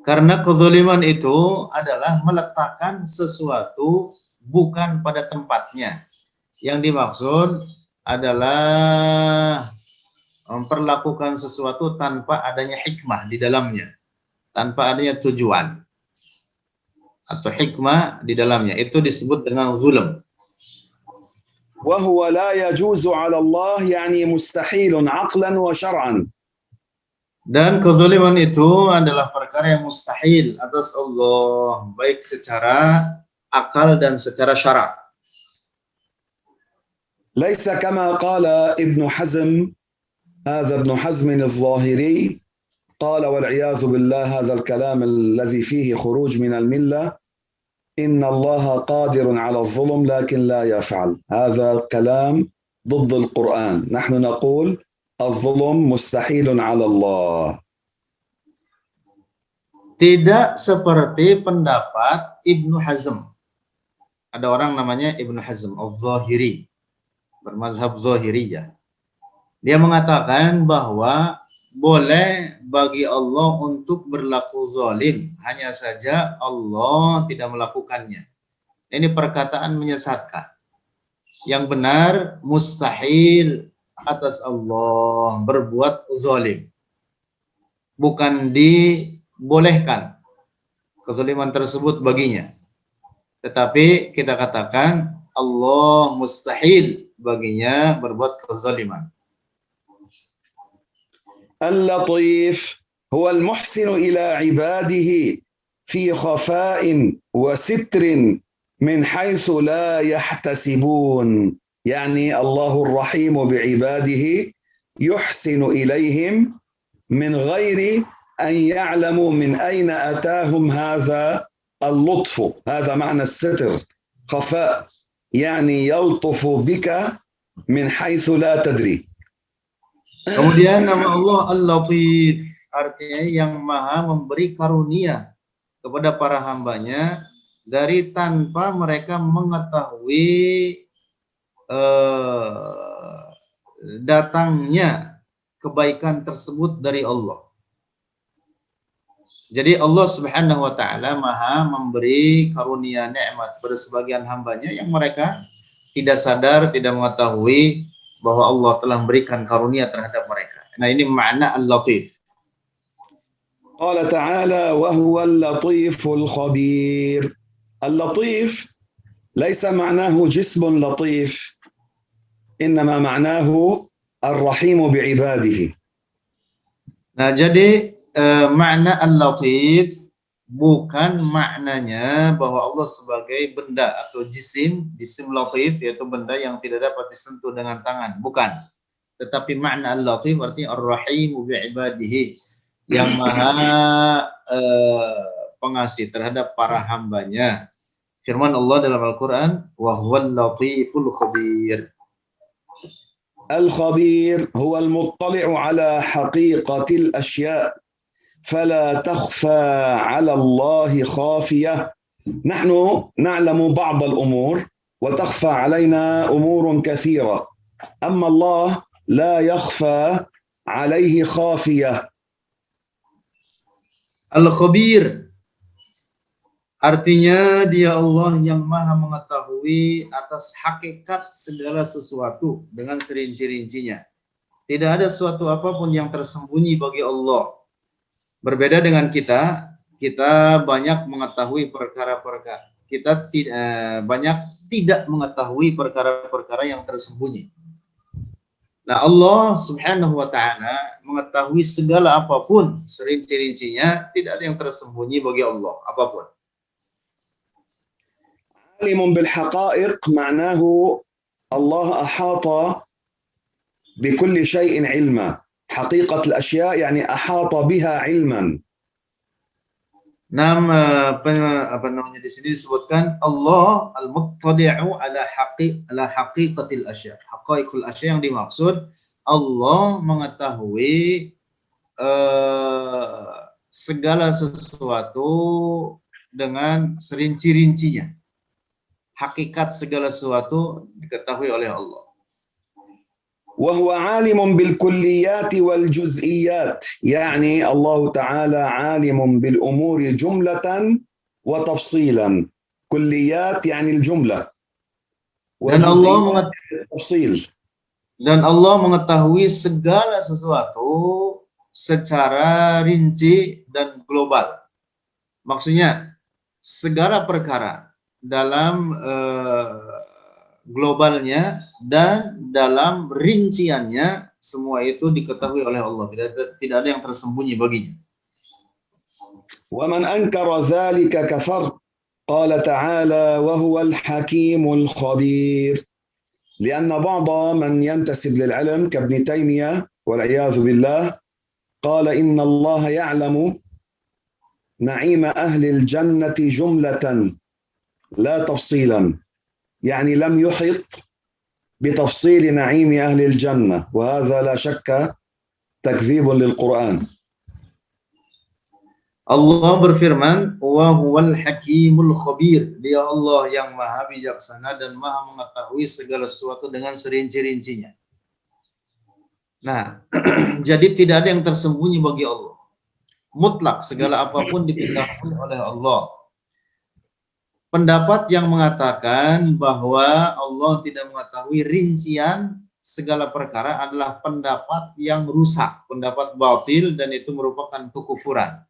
Karena kezaliman itu adalah meletakkan sesuatu bukan pada tempatnya. Yang dimaksud adalah memperlakukan sesuatu tanpa adanya hikmah di dalamnya, tanpa adanya tujuan atau hikmah di dalamnya. Itu disebut dengan zulm. وهو لا يجوز على الله يعني مستحيل عقلا وشرعا. Dan kezaliman itu adalah perkara yang mustahil atas Allah, baik secara akal dan secara syara'. ليس كما قال ابن حزم، هذا ابن حزم الظاهري قال والعياذ بالله هذا الكلام الذي فيه خروج من الملة، إن الله قادر على الظلم لكن لا يفعل. هذا كلام ضد القرآن. نحن نقول الظلم مستحيل على الله. Tidak seperti pendapat Ibnu Hazm. Ada orang namanya Ibnu Hazm al-Zahiri, bermazhab Zahiriyah. Dia mengatakan bahwa boleh bagi Allah untuk berlaku zalim, hanya saja Allah tidak melakukannya. Ini perkataan menyesatkan. Yang benar mustahil atas Allah berbuat zalim. Bukan dibolehkan kezaliman tersebut baginya. Tetapi kita katakan Allah mustahil baginya berbuat kezaliman. اللطيف هو المحسن إلى عباده في خفاء وستر من حيث لا يحتسبون. يعني الله الرحيم بعباده يحسن إليهم من غير أن يعلموا من أين أتاهم هذا اللطف. هذا معنى الستر، خفاء، يعني يلطف بك من حيث لا تدري. Kemudian nama Allah Al-Latif, artinya yang maha memberi karunia kepada para hambanya dari tanpa mereka mengetahui datangnya kebaikan tersebut dari Allah. Jadi Allah Subhanahu wa taala maha memberi karunia nikmat pada sebagian hambanya yang mereka tidak sadar, tidak mengetahui bahwa Allah telah memberikan karunia terhadap mereka. Nah, ini makna Al-Latif. قال تعالى وهو اللطيف الخبير. اللطيف ليس معناه جسم لطيف، إنما معناه الرحيم بعباده. Nah, jadi makna Al-Latif bukan maknanya bahwa Allah sebagai benda atau jisim latif, yaitu benda yang tidak dapat disentuh dengan tangan, bukan. Tetapi makna Al-Latif artinya Ar-Rahimu bi'ibadihi, yang maha pengasih terhadap para hambanya. Firman Allah dalam Al-Quran, wa huwal latiful khabir. الخبير هو المطلع على حقيقة الأشياء فلا تخفى على الله خافية. نحن نعلم بعض الأمور وتخفى علينا أمور كثيرة، أما الله لا يخفى عليه خافية. Al-Khabir artinya dia Allah yang maha mengetahui atas hakikat segala sesuatu dengan serinci-rincinya. Tidak ada suatu apapun yang tersembunyi bagi Allah. Berbeda dengan kita banyak mengetahui perkara-perkara. Kita banyak tidak mengetahui perkara-perkara yang tersembunyi. Nah, Allah Subhanahu wa taala mengetahui segala apapun serinci-rincinya, tidak ada yang tersembunyi bagi Allah apapun. عالم بالحقائق معناه الله أحاط بكل شيء علما. حقيقة الأشياء يعني أحاط بها علما. Apa namanya di sini disebutkan Allah al-muttali'u ala haqiqatil asya. Haqaiqul asya yang dimaksud Allah mengetahui segala sesuatu dengan serinci-rincinya. Hakikat segala sesuatu diketahui oleh Allah. وهو عالم بالكليات والجزئيات، يعني الله تعالى عالم بالأمور جملة وتفصيلا. كليات يعني الجملة، وجزئيات التفصيل. Dan Allah mengetahui segala sesuatu secara rinci dan global. Maksudnya segala perkara dalam globalnya dan dalam rinciannya, semua itu diketahui oleh Allah. Tidak ada yang tersembunyi baginya. ومن أنكر ذلك كفر. قال تعالى وهو الحكيم الخبير. لأن بعض من ينتسب للعلم كابن تيمية والعياذ بالله قال إن الله يعلم نعيم أهل الجنة جملة لا تفصيلا، يعني لم يحط بتفصيل نعيم أهل الجنة، وهذا لا شك تكذيب للقرآن. Allah berfirman, wa huwal hakimul khabir. Dia Allah yang maha bijaksana dan maha mengetahui segala sesuatu dengan serinci-rincinya. Nah, jadi tidak ada yang tersembunyi bagi Allah. Mutlak segala apapun diketahui oleh Allah. Pendapat yang mengatakan bahwa Allah tidak mengetahui rincian segala perkara adalah pendapat yang rusak, pendapat batil, dan itu merupakan kekufuran.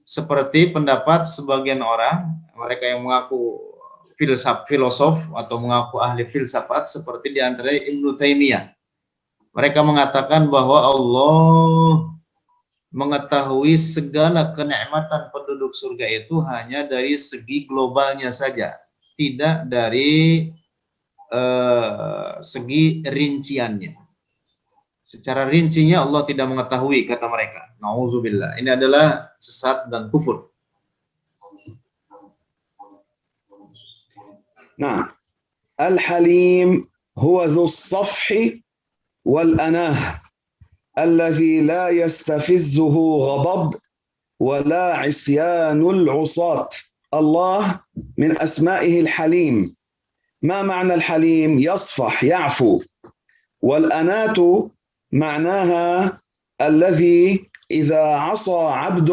Seperti pendapat sebagian orang, mereka yang mengaku filosof atau mengaku ahli filsafat, seperti di antaranya Ibnu Taimiyah. Mereka mengatakan bahwa Allah mengetahui segala kenikmatan penduduk surga itu hanya dari segi globalnya saja, tidak dari segi rinciannya. Secara rincinya Allah tidak mengetahui, kata mereka. Nauzubillah. Ini adalah sesat dan kufur. Nah, Al-Halim huwa dhu as-safhi wal-anah alladhi la yastafizzuhu ghadab wa la 'isyanul 'usat. Allah min asma'ihi al-Halim. ما معنى الحليم؟ يصفح، يعفو. والأنات معناها الذي إذا عصى عبد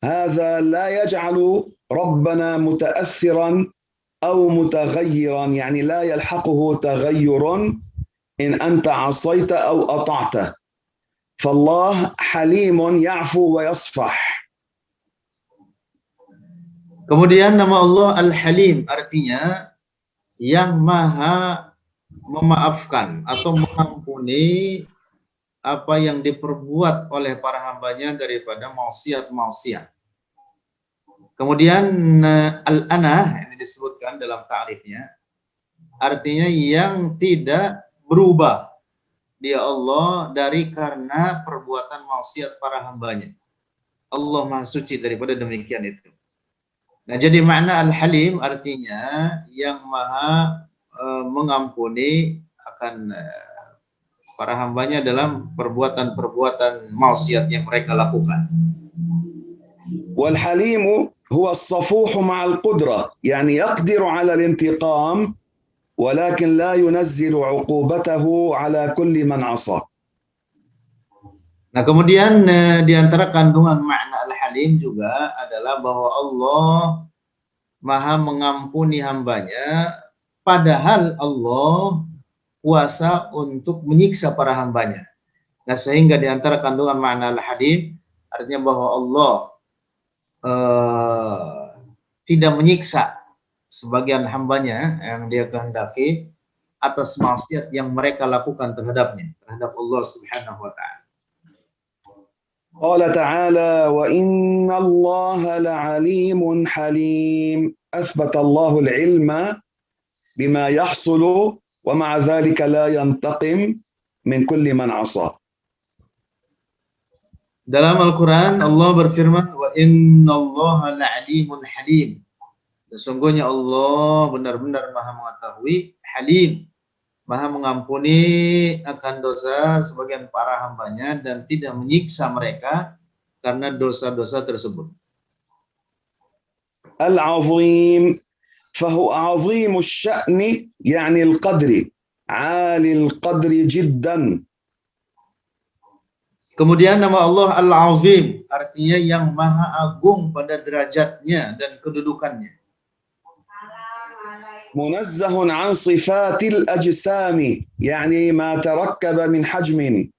هذا لا يجعل ربنا متأثرا أو متغيرا، يعني لا يلحقه تغير إن أنت عصيت أو أطعته. فالله حليم يعفو ويصفح. Kemudian nama Allah Al-Halim artinya yang maha memaafkan atau mengampuni apa yang diperbuat oleh para hambanya daripada maksiat-maksiat. Kemudian al-anah yang disebutkan dalam ta'rifnya artinya yang tidak berubah dia Allah dari karena perbuatan maksiat para hambanya. Allah Maha Suci daripada demikian itu. Nah, jadi makna Al-Halim artinya yang maha mengampuni akan para hambanya dalam perbuatan-perbuatan maksiat yang mereka lakukan. والحليم هو الصفوح مع القدرة يعني يقدر على الانتقام ولكن لا ينزل عقوبته على كل من عصى. Nah, kemudian di antara kandungan makna Al-Halim juga adalah bahwa Allah maha mengampuni hambanya, padahal Allah kuasa untuk menyiksa para hambanya. Nah, sehingga di antara kandungan makna Al-Halim artinya bahwa Allah tidak menyiksa sebagian hambanya yang dia kehendaki atas maksiat yang mereka lakukan terhadapnya, terhadap Allah Subhanahu wa Ta'ala. قال تعالى وإن الله لعليم حليم أثبت الله العلم بما يحصل ومع ذلك لا ينتقم من كل من عصى. Dalam Al-Quran Allah berfirman wa innallaha la'alimun halim. Sesungguhnya Allah benar-benar maha mengetahui, halim, maha mengampuni akan dosa sebagian para hambanya dan tidak menyiksa mereka karena dosa-dosa tersebut. العظيم فهو عظيم الشأن يعني القدر عالي القدر جدا. Kemudian nama Allah Al-Azim artinya yang maha agung pada derajatnya dan kedudukannya. منزه عن صفات الأجسام يعني ما تركب من حجم.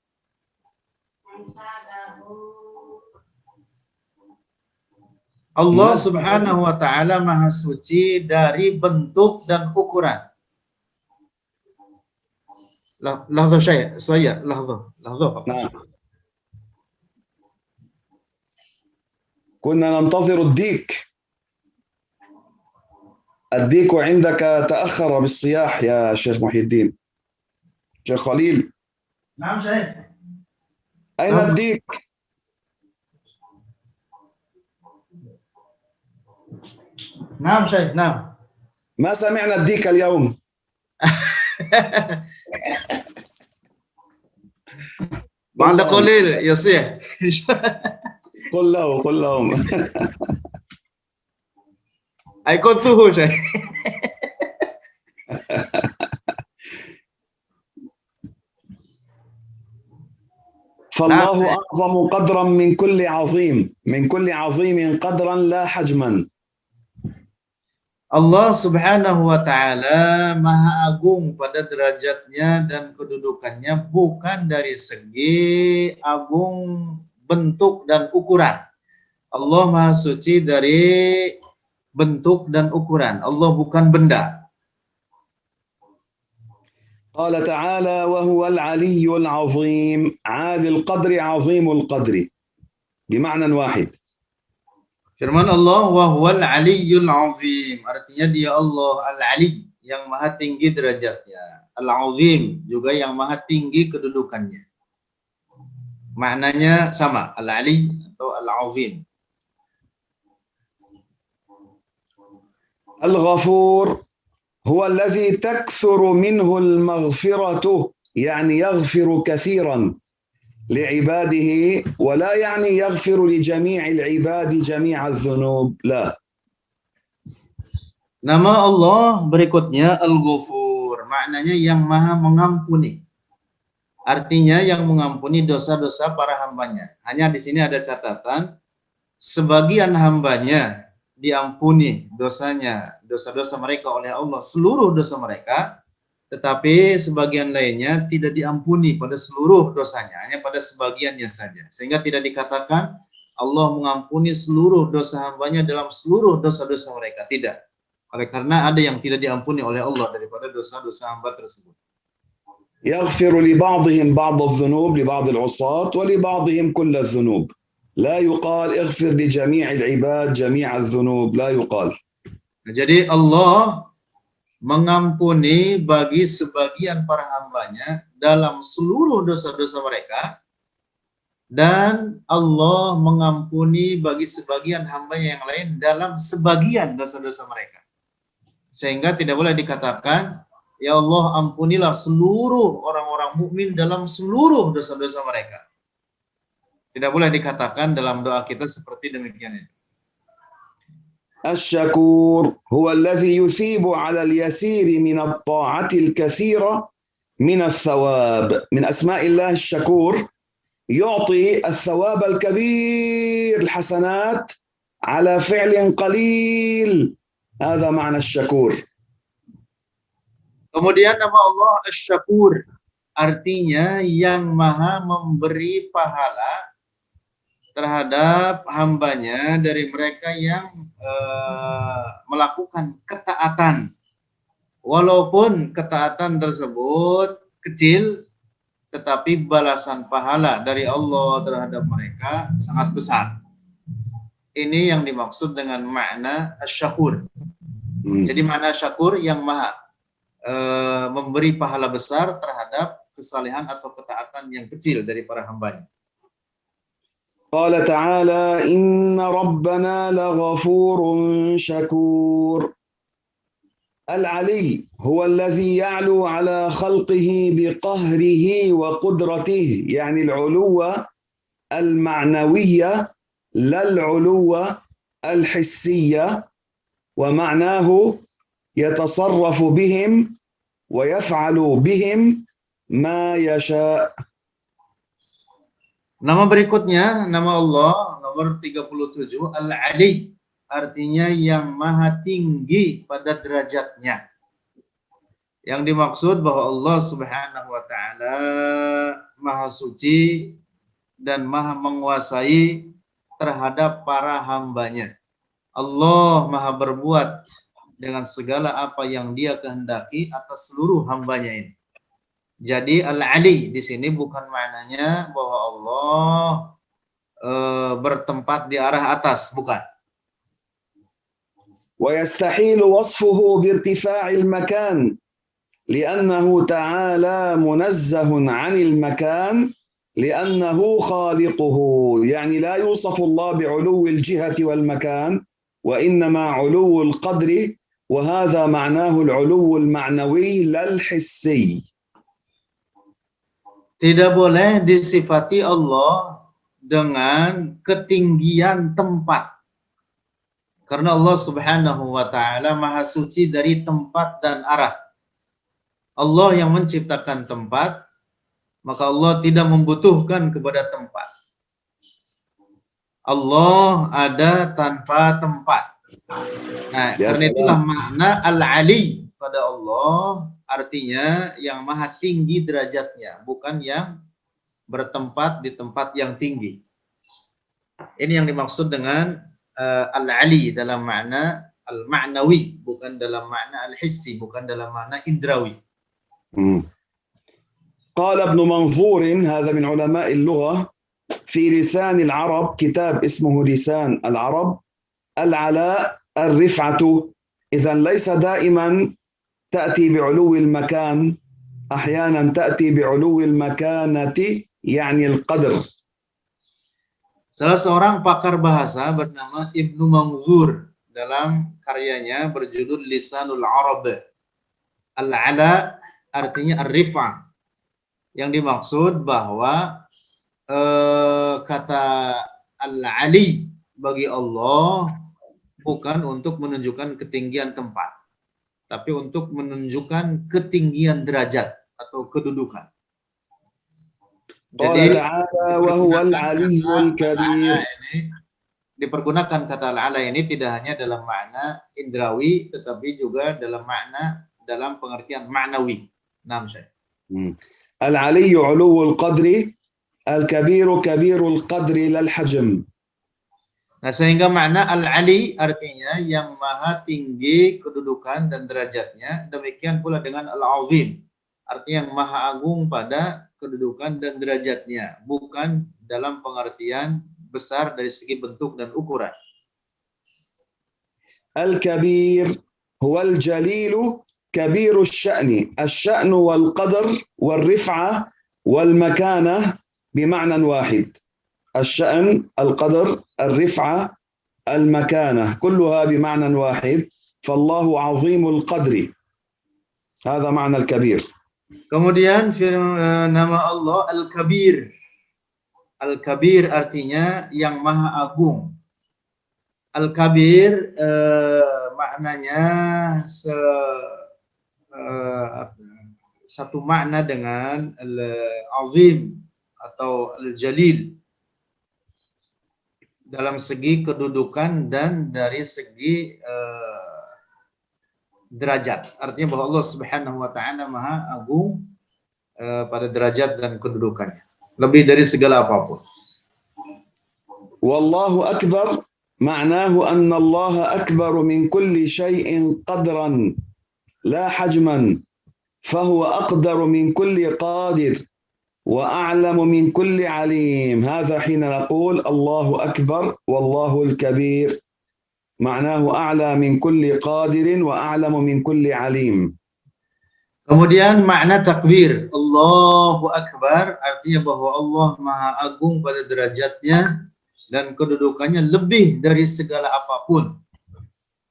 Allah Subhanahu wa Ta'ala maha suci dari bentuk dan ukuran. Lahzah saya lahzah. نعم. كنا ننتظر الديك عندك تأخر بالصياح يا شيخ محي الدين. شيخ خليل نعم شيخ. أين نعم. الديك؟ نعم شيخ نعم. ما سمعنا الديك اليوم. بعد قليل يصيح. قل لهم. أيقظته شيخ. فالله أعظم قدرا من كل عظيم قدرا لا حجما. Allah Subhanahu wa Ta'ala maha agung pada derajatnya dan kedudukannya bukan dari segi agung bentuk dan ukuran. Allah maha suci dari bentuk dan ukuran. Allah bukan benda. قال تعالى وهو العلي العظيم عالي القدر عظيم القدر بمعنى واحد. Firman Allah wa huwal aliyyul azim, artinya dia Allah al-ali yang maha tinggi derajatnya, al-azim juga yang maha tinggi kedudukannya. Maknanya sama, al-ali atau al-azim. الغفور هو الذي تكثر منه المغفرة يعني يغفر كثيرا لعباده ولا يعني يغفر لجميع العباد جميع الذنوب لا. Nama Allah berikutnya Al-Ghafur, maknanya yang maha mengampuni. Artinya yang mengampuni dosa-dosa para hambanya. Hanya di sini ada catatan, sebagian hambanya diampuni dosanya, dosa-dosa mereka oleh Allah, seluruh dosa mereka, tetapi sebagian lainnya tidak diampuni pada seluruh dosanya, hanya pada sebagiannya saja. Sehingga tidak dikatakan Allah mengampuni seluruh dosa hambanya dalam seluruh dosa-dosa mereka. Tidak. Oleh karena ada yang tidak diampuni oleh Allah daripada dosa-dosa hamba tersebut. يغفر لبعضهم بعض الذنوب لبعض العصاة ولبعضهم كل الذنوب. لا يقال اغفر لجميع العباد جميع الذنوب. لا يقال. Jadi Allah mengampuni bagi sebagian para hambanya dalam seluruh dosa-dosa mereka, Dan Allah mengampuni bagi sebagian hambanya yang lain dalam sebagian dosa-dosa mereka. Sehingga tidak boleh dikatakan, ya Allah ampunilah seluruh orang-orang mukmin dalam seluruh dosa-dosa mereka. Tidak boleh dikatakan dalam doa kita seperti demikian. الشكور هو الذي يثيب على اليسير من الطاعة الكثيرة من الثواب. من أسماء الله الشكور، يعطي الثواب الكبير الحسنات على فعل قليل. هذا معنى الشكور. Kemudian nama Allah Asy-Syakur, artinya yang maha memberi pahala terhadap hambanya dari mereka yang melakukan ketaatan. Walaupun ketaatan tersebut kecil, tetapi balasan pahala dari Allah terhadap mereka sangat besar. Ini yang dimaksud dengan makna Asy-Syakur. Jadi makna Syakur yang maha memberi pahala besar terhadap kesalehan atau ketaatan yang kecil dari para hambanya. قال تعالى إن ربنا لغفور شكور. العلي هو الذي يعلو على خلقه بقهره وقدرته، يعني العلو المعنوية لا العلو الحسية، ومعناه يتصرف بهم ويفعل بهم ما يشاء. Nama berikutnya, nama Allah nomor 37, Al-Ali, artinya yang maha tinggi pada derajatnya. Yang dimaksud bahwa Allah Subhanahu wa taala maha suci dan maha menguasai terhadap para hambanya. Allah maha berbuat dengan segala apa yang Dia kehendaki atas seluruh hambanya ini. Jadi Al-Ali di sini bukan maknanya bahwa Allah bertempat di arah atas, bukan. ويستحيل وصفه بارتفاع المكان لأنه تعالى منزه عن المكان لأنه خالقه، يعني لا يوصف الله بعلو الجهة والمكان وإنما علو القدر، وهذا معناه العلو المعنوي لا الحسي. Tidak boleh disifati Allah dengan ketinggian tempat. Karena Allah Subhanahu wa taala maha suci dari tempat dan arah. Allah yang menciptakan tempat, maka Allah tidak membutuhkan kepada tempat. Allah ada tanpa tempat. Nah, karena itulah makna Al-Ali pada Allah, artinya yang maha tinggi derajatnya, bukan yang bertempat di tempat yang tinggi. Ini yang dimaksud dengan Al-Ali dalam makna al-ma'nawi, bukan dalam makna al-hissi, bukan dalam makna indrawi. قال ابن منظور، هذا من علماء اللغة، في لسان العرب، كتاب اسمه لسان العرب، العلاء الرفعة، إذا ليس دائما تأتي بعلو المكان، أحيانا تأتي بعلو المكانة، يعني القدر. Salah seorang pakar bahasa bernama Ibnu Manzur dalam karyanya berjudul Lisanul Arab, Al-Ala artinya ar-rifa', yang dimaksud bahwa kata Al-Ali bagi Allah bukan untuk menunjukkan ketinggian tempat, tapi untuk menunjukkan ketinggian derajat atau kedudukan. Jadi dipergunakan kata Al-Ala ini tidak hanya dalam makna indrawi, tetapi juga dalam pengertian ma'nawi. Naam, Syekh. Al-Ali uluwul qadri, al-kabiru kabirul qadri lal hajm. Nah, sehingga makna Al-Ali artinya yang maha tinggi kedudukan dan derajatnya, demikian pula dengan Al-Azim, artinya yang maha agung pada kedudukan dan derajatnya, bukan dalam pengertian besar dari segi bentuk dan ukuran. Al-Kabir huwa al-jalilu kabiru sya'ni, asy-sya'nu wal qadr wal rif'ah wal makanah bima'nan wahid. الشأن، القدر، الرفعة، المكانة، كلها بمعنى واحد. فالله عظيم القدر، هذا معنى الكبير. Kemudian nama Allah Al-Kabir. Al-Kabir artinya yang maha agung. Al-Kabir maknanya satu makna dengan Al-Azim atau Al-Jalil dalam segi kedudukan dan dari segi derajat. Artinya bahwa Allah Subhanahu wa taala Maha Agung pada derajat dan kedudukannya, lebih dari segala apapun. Wallahu akbar ma'nahu anna Allah akbar min kulli syai'in qadran la hajman fahuwa aqdaru min kulli qadir wa a'lamu min kulli alim. Hadha hina naqul Allahu akbar wallahu al-kabir. Ma'nahu a'la min kulli qadirin wa a'lamu min kulli alim. Kemudian makna takbir Allahu Akbar artinya bahwa Allah Maha Agung pada derajatnya dan kedudukannya lebih dari segala apapun.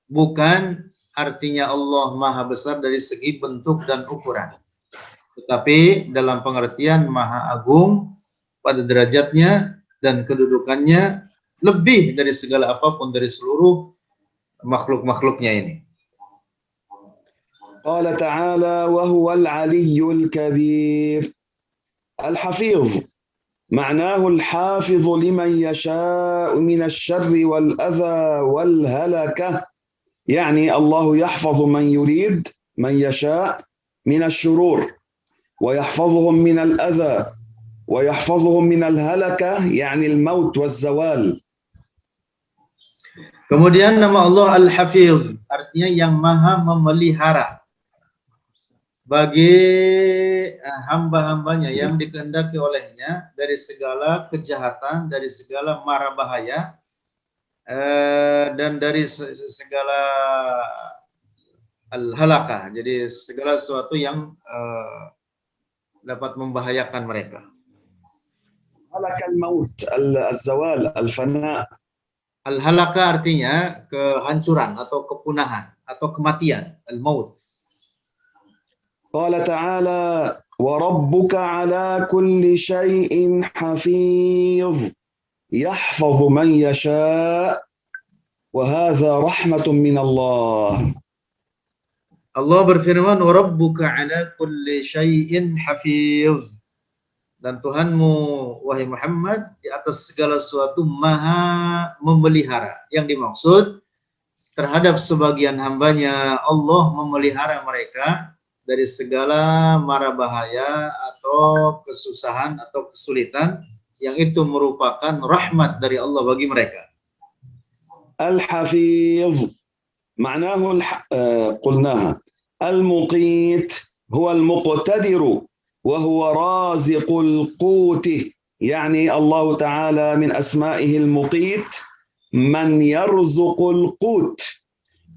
Bukan artinya Allah Maha Besar dari segi bentuk dan ukuran, tetapi dalam pengertian Maha Agung pada derajatnya dan kedudukannya lebih dari segala apapun dari seluruh makhluk-makhluknya ini. قال تعالى وهو العلي الكبير. الحفيظ معناه الحافظ لمن يشاء من الشر والأذى والهلكة، يعني الله يحفظ من يريد من يشاء من الشرور ويحفظهم من الأذى ويحفظهم من الهلكة يعني الموت والزوال. Kemudian nama Allah Al-Hafiz artinya yang maha memelihara bagi hamba-hambanya yang dikehendaki olehnya dari segala kejahatan, dari segala mara bahaya, dan dari segala al-halakah, jadi segala sesuatu yang dapat membahayakan mereka. Halakal maut, al-zawal, al-fana. Al-halakah artinya kehancuran atau kepunahan atau kematian, al-maut. Qala ta'ala wa rabbuka ala kulli syai'in hafiz yahfazu man yasha' wa hadha rahmatun min Allah. Allah berfirman wa rabbuka ala kulli syai'in hafiz, dan Tuhanmu wahai Muhammad di atas segala sesuatu maha memelihara. Yang dimaksud terhadap sebagian hambanya Allah memelihara mereka dari segala mara bahaya atau kesusahan atau kesulitan yang itu merupakan rahmat dari Allah bagi mereka. Al-Hafiz معناه قلناها المقيت هو المقتدر وهو رازق القوت، يعني الله تعالى من أسمائه المقيت من يرزق القوت،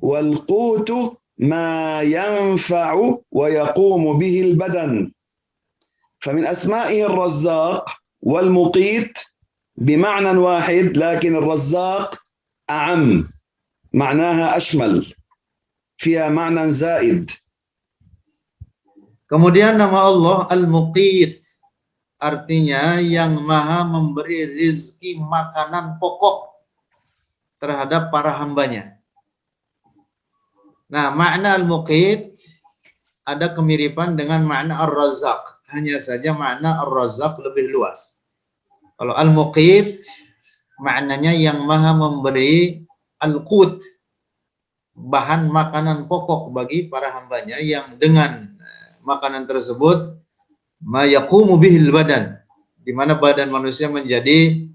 والقوت ما ينفع ويقوم به البدن. فمن أسمائه الرزاق والمقيت بمعنى واحد، لكن الرزاق أعم، معناها أشمل، فيها معنى زائد. Kemudian nama Allah Al-Muqit artinya yang maha memberi rizki makanan pokok terhadap para hambanya. Nah, makna Al-Muqit ada kemiripan dengan makna Ar-Razzaq, hanya saja makna Ar-Razzaq lebih luas. Kalau Al-Muqit maknanya yang maha memberi Al-Qut, bahan makanan pokok bagi para hambanya yang dengan makanan tersebut ma yaqumu bihil badan, di mana badan manusia menjadi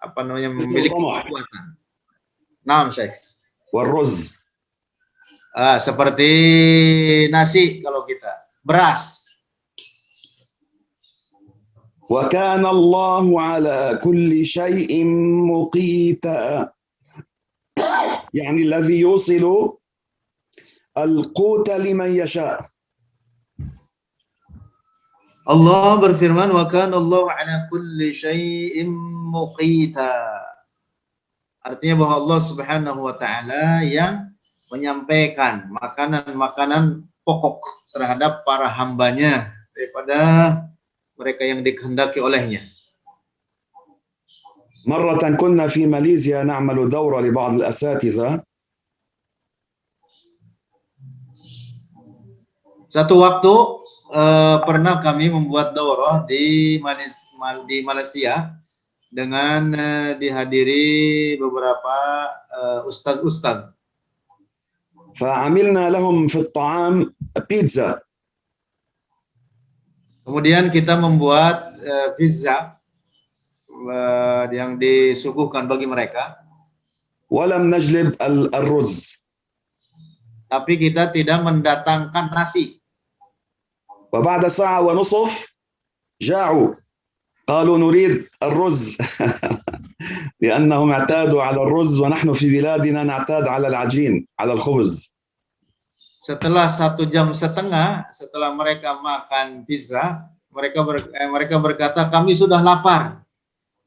memiliki kekuatan. Naam Syekh. Warruz. Seperti nasi kalau kita, beras. Wa kana Allahu ala kulli syai'in muqita. يعني الذي يوصل القوت لمن يشاء. Allah berfirman, wa kana Allahu ala kulli syai'in muqita. Artinya bahwa Allah Subhanahu wa taala yang menyampaikan makanan-makanan pokok terhadap para hambanya daripada mereka yang dikehendaki olehnya. مرة كنا في ماليزيا نعمل دورة لبعض الأساتذة. Satu waktu pernah kami membuat daurah di Malaysia dengan dihadiri beberapa ustadz-ustadz. فعملنا لهم في الطعام بيتزا. Kemudian kita membuat pizza yang disuguhkan bagi mereka. ولم نجلب الرز. Tapi kita tidak mendatangkan nasi. وبعد ساعة ونصف جاعوا قالوا نريد الرز لأنهم اعتادوا على الرز ونحن في بلادنا نعتاد على العجين على الخبز. Setelah 1,5 jam setelah mereka makan pizza, mereka berkata, kami sudah lapar,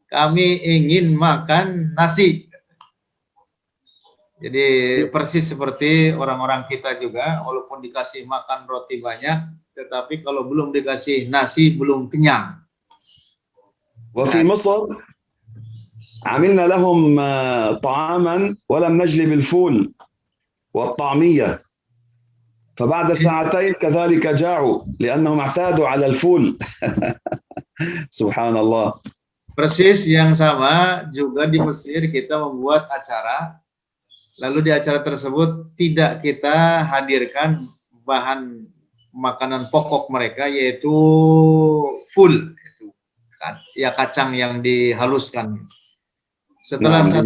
kami ingin makan nasi. Jadi persis seperti orang-orang kita juga, walaupun dikasih makan roti banyak, tetapi kalau belum dikasih nasi belum kenyang. وفي مصر عملنا لهم طعاما ولم نجلب الفول والطعمية فبعد ساعتين كذلك جاعوا لأنهم اعتادوا على الفول. سبحان الله. Persis yang sama juga di Mesir kita membuat acara, lalu di acara tersebut tidak kita hadirkan bahan makanan pokok mereka, yaitu full, ya kacang yang dihaluskan. Setelah 1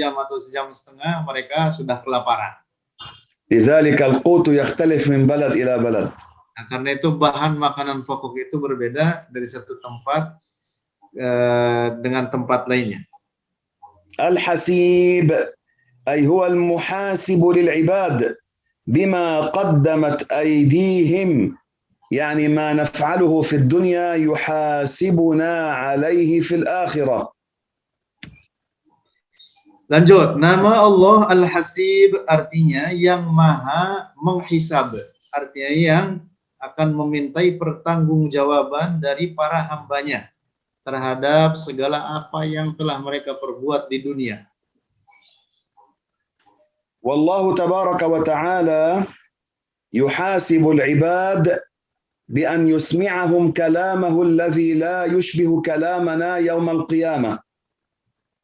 jam atau 1,5 jam mereka sudah kelaparan. لذلك القوت يختلف من بلد إلى بلد. Nah, karena itu bahan makanan pokok itu berbeda dari satu tempat dengan tempat lainnya. الحسيب أي هو المحاسب للعباد بما قدمت أيديهم، يعني ما نفعله في الدنيا يحاسبنا عليه في الآخرة. Lanjut, nama Allah Al-Hasib artinya yang maha menghisab, artinya yang akan memintai pertanggungjawaban dari para hambanya terhadap segala apa yang telah mereka perbuat di dunia. والله تبارك وتعالى يحاسب العباد بأن يسمعهم كلامه الذي لا يشبه كلامنا يوم القيامة.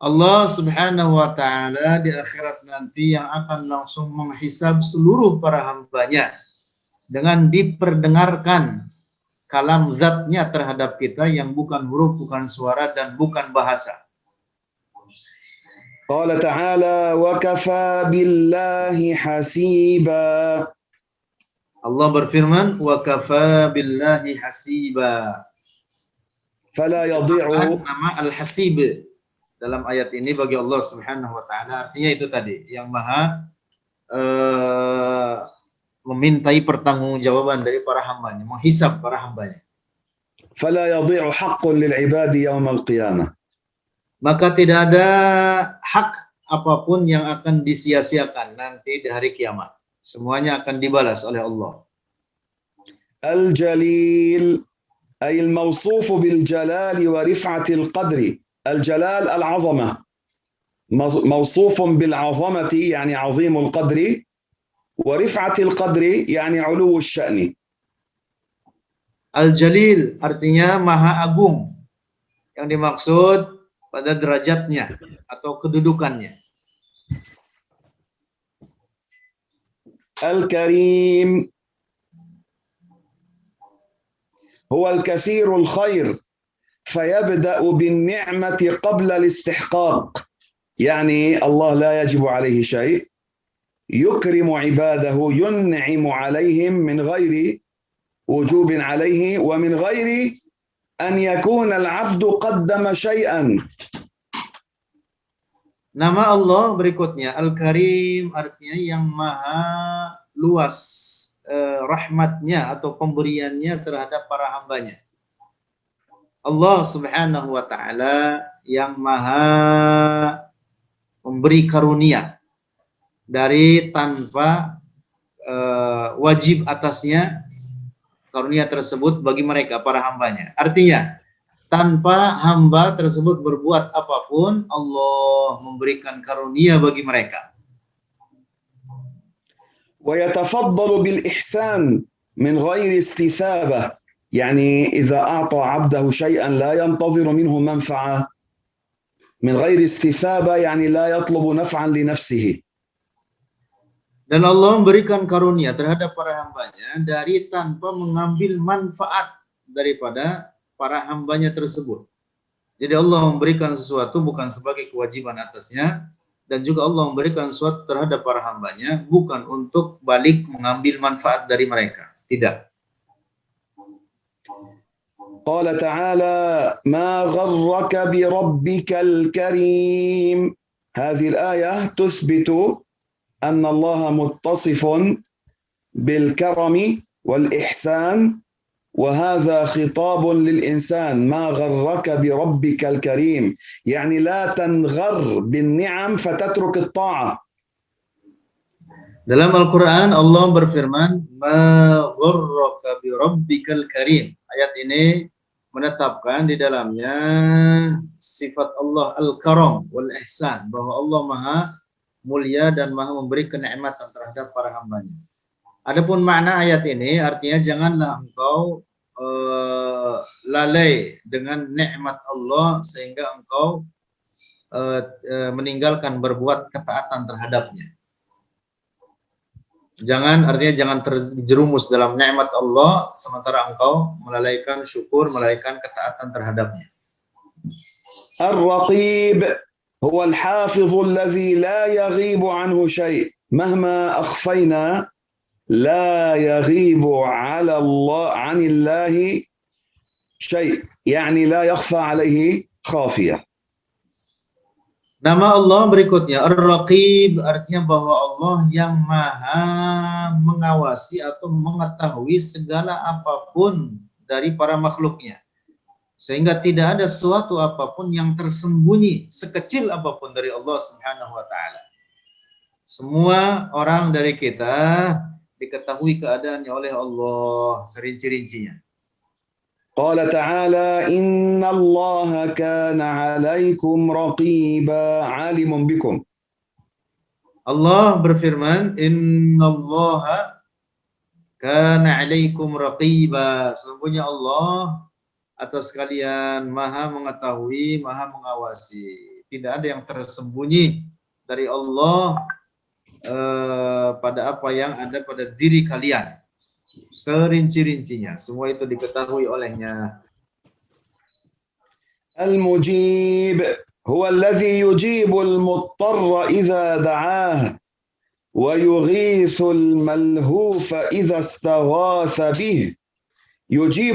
Allah Subhanahu wa taala di akhirat nanti yang akan langsung menghisab seluruh para hambanya dengan diperdengarkan kalam zatnya terhadap kita yang bukan huruf, bukan suara, dan bukan bahasa. قال تعالى وكفى بالله حسيبا. Allah berfirman wa kafa billahi hasiba. فلا يضيع. Nama Al-Hasib dalam ayat ini bagi Allah Subhanahu wa taala artinya itu tadi, yang maha memintai pertanggungjawaban dari para hambanya, menghisab para hambanya. فلا يضيع حق للعباد يوم القيامة. Maka tidak ada hak apapun yang akan disia-siakan nanti di hari kiamat. Semuanya akan dibalas oleh Allah. الجليل أي الموصوف بالجلال ورفعة القدر. الجلال العظمة، موصوف بالعظمة يعني عظيم القدر، ورفعة القدر يعني علو الشأن. Al-Jalil artinya maha agung, yang dimaksud pada derajatnya atau kedudukannya. الكريم هو الكثير الخير فيبدأ بالنعمة قبل الاستحقاق، يعني الله لا يجب عليه شيء، يكرم عباده، ينعم عليهم من غير وجوب عليه ومن غير أن يكون العبد قدم شيئا. Nama Allah berikutnya Al-Karim artinya yang maha luas rahmatnya atau pemberiannya terhadap para hambanya. Allah Subhanahu wa Ta'ala yang maha memberi karunia dari tanpa wajib atasnya karunia tersebut bagi mereka para hambanya. Artinya tanpa hamba tersebut berbuat apapun, Allah memberikan karunia bagi mereka. ويتفضل بالإحسان من غير استثابة، يعني إذا أعطى عبده شيئا لا ينتظر منه منفعة، من غير استثابة يعني لا يطلب نفعا لنفسه. Dan Allah memberikan karunia terhadap para hambanya dari tanpa mengambil manfaat daripada para hambanya tersebut. Jadi Allah memberikan sesuatu bukan sebagai kewajiban atasnya, dan juga Allah memberikan sesuatu terhadap para hambanya bukan untuk balik mengambil manfaat dari mereka. Tidak. قال تعالى ما غرك بربك الكريم. هذه الآية تثبت أن الله متصف بالكرم والإحسان، وهذا خطاب للإنسان. ما غرك بربك الكريم يعني لا تنغر بالنعم فتترك الطاعة. Dalam Al-Quran Allah berfirman, "Ma gharraka bi rabbikal karim." Ayat ini menetapkan di dalamnya sifat Allah Al-Karam wal Ihsan, bahwa Allah Maha mulia dan Maha memberi kenikmatan terhadap para hambanya. Adapun makna ayat ini artinya janganlah engkau lalai dengan nikmat Allah sehingga engkau meninggalkan berbuat ketaatan terhadapnya. Artinya jangan terjerumus dalam nikmat Allah sementara engkau melalaikan syukur, melalaikan ketaatan terhadapnya. الرقيب هو الحافظ الذي لا يغيب عنه شيء مهما أخفينا، لا يغيب على الله عن الله شيء، يعني لا يخفى عليه خافية. Nama Allah berikutnya Ar-Raqib, artinya bahwa Allah yang maha mengawasi atau mengetahui segala apapun dari para makhluknya, sehingga tidak ada suatu apapun yang tersembunyi sekecil apapun dari Allah Subhanahu wa Ta'ala. Semua orang dari kita diketahui keadaannya oleh Allah serinci-rincinya. قال تعالى إن الله كان عليكم رقيبا عالم بكم. Allah berfirman, Innallaha kana 'alaikum raqiba. Sesungguhnya Allah atas kalian maha mengetahui, maha mengawasi. Tidak ada yang tersembunyi dari Allah pada apa yang ada pada diri kalian. Serinci-rincinya, semua itu diketahui olehnya. المجيب هو الذي يجيب المضطر إذا دعاه ويغيث الملهوف إذا استغاث به. يجيب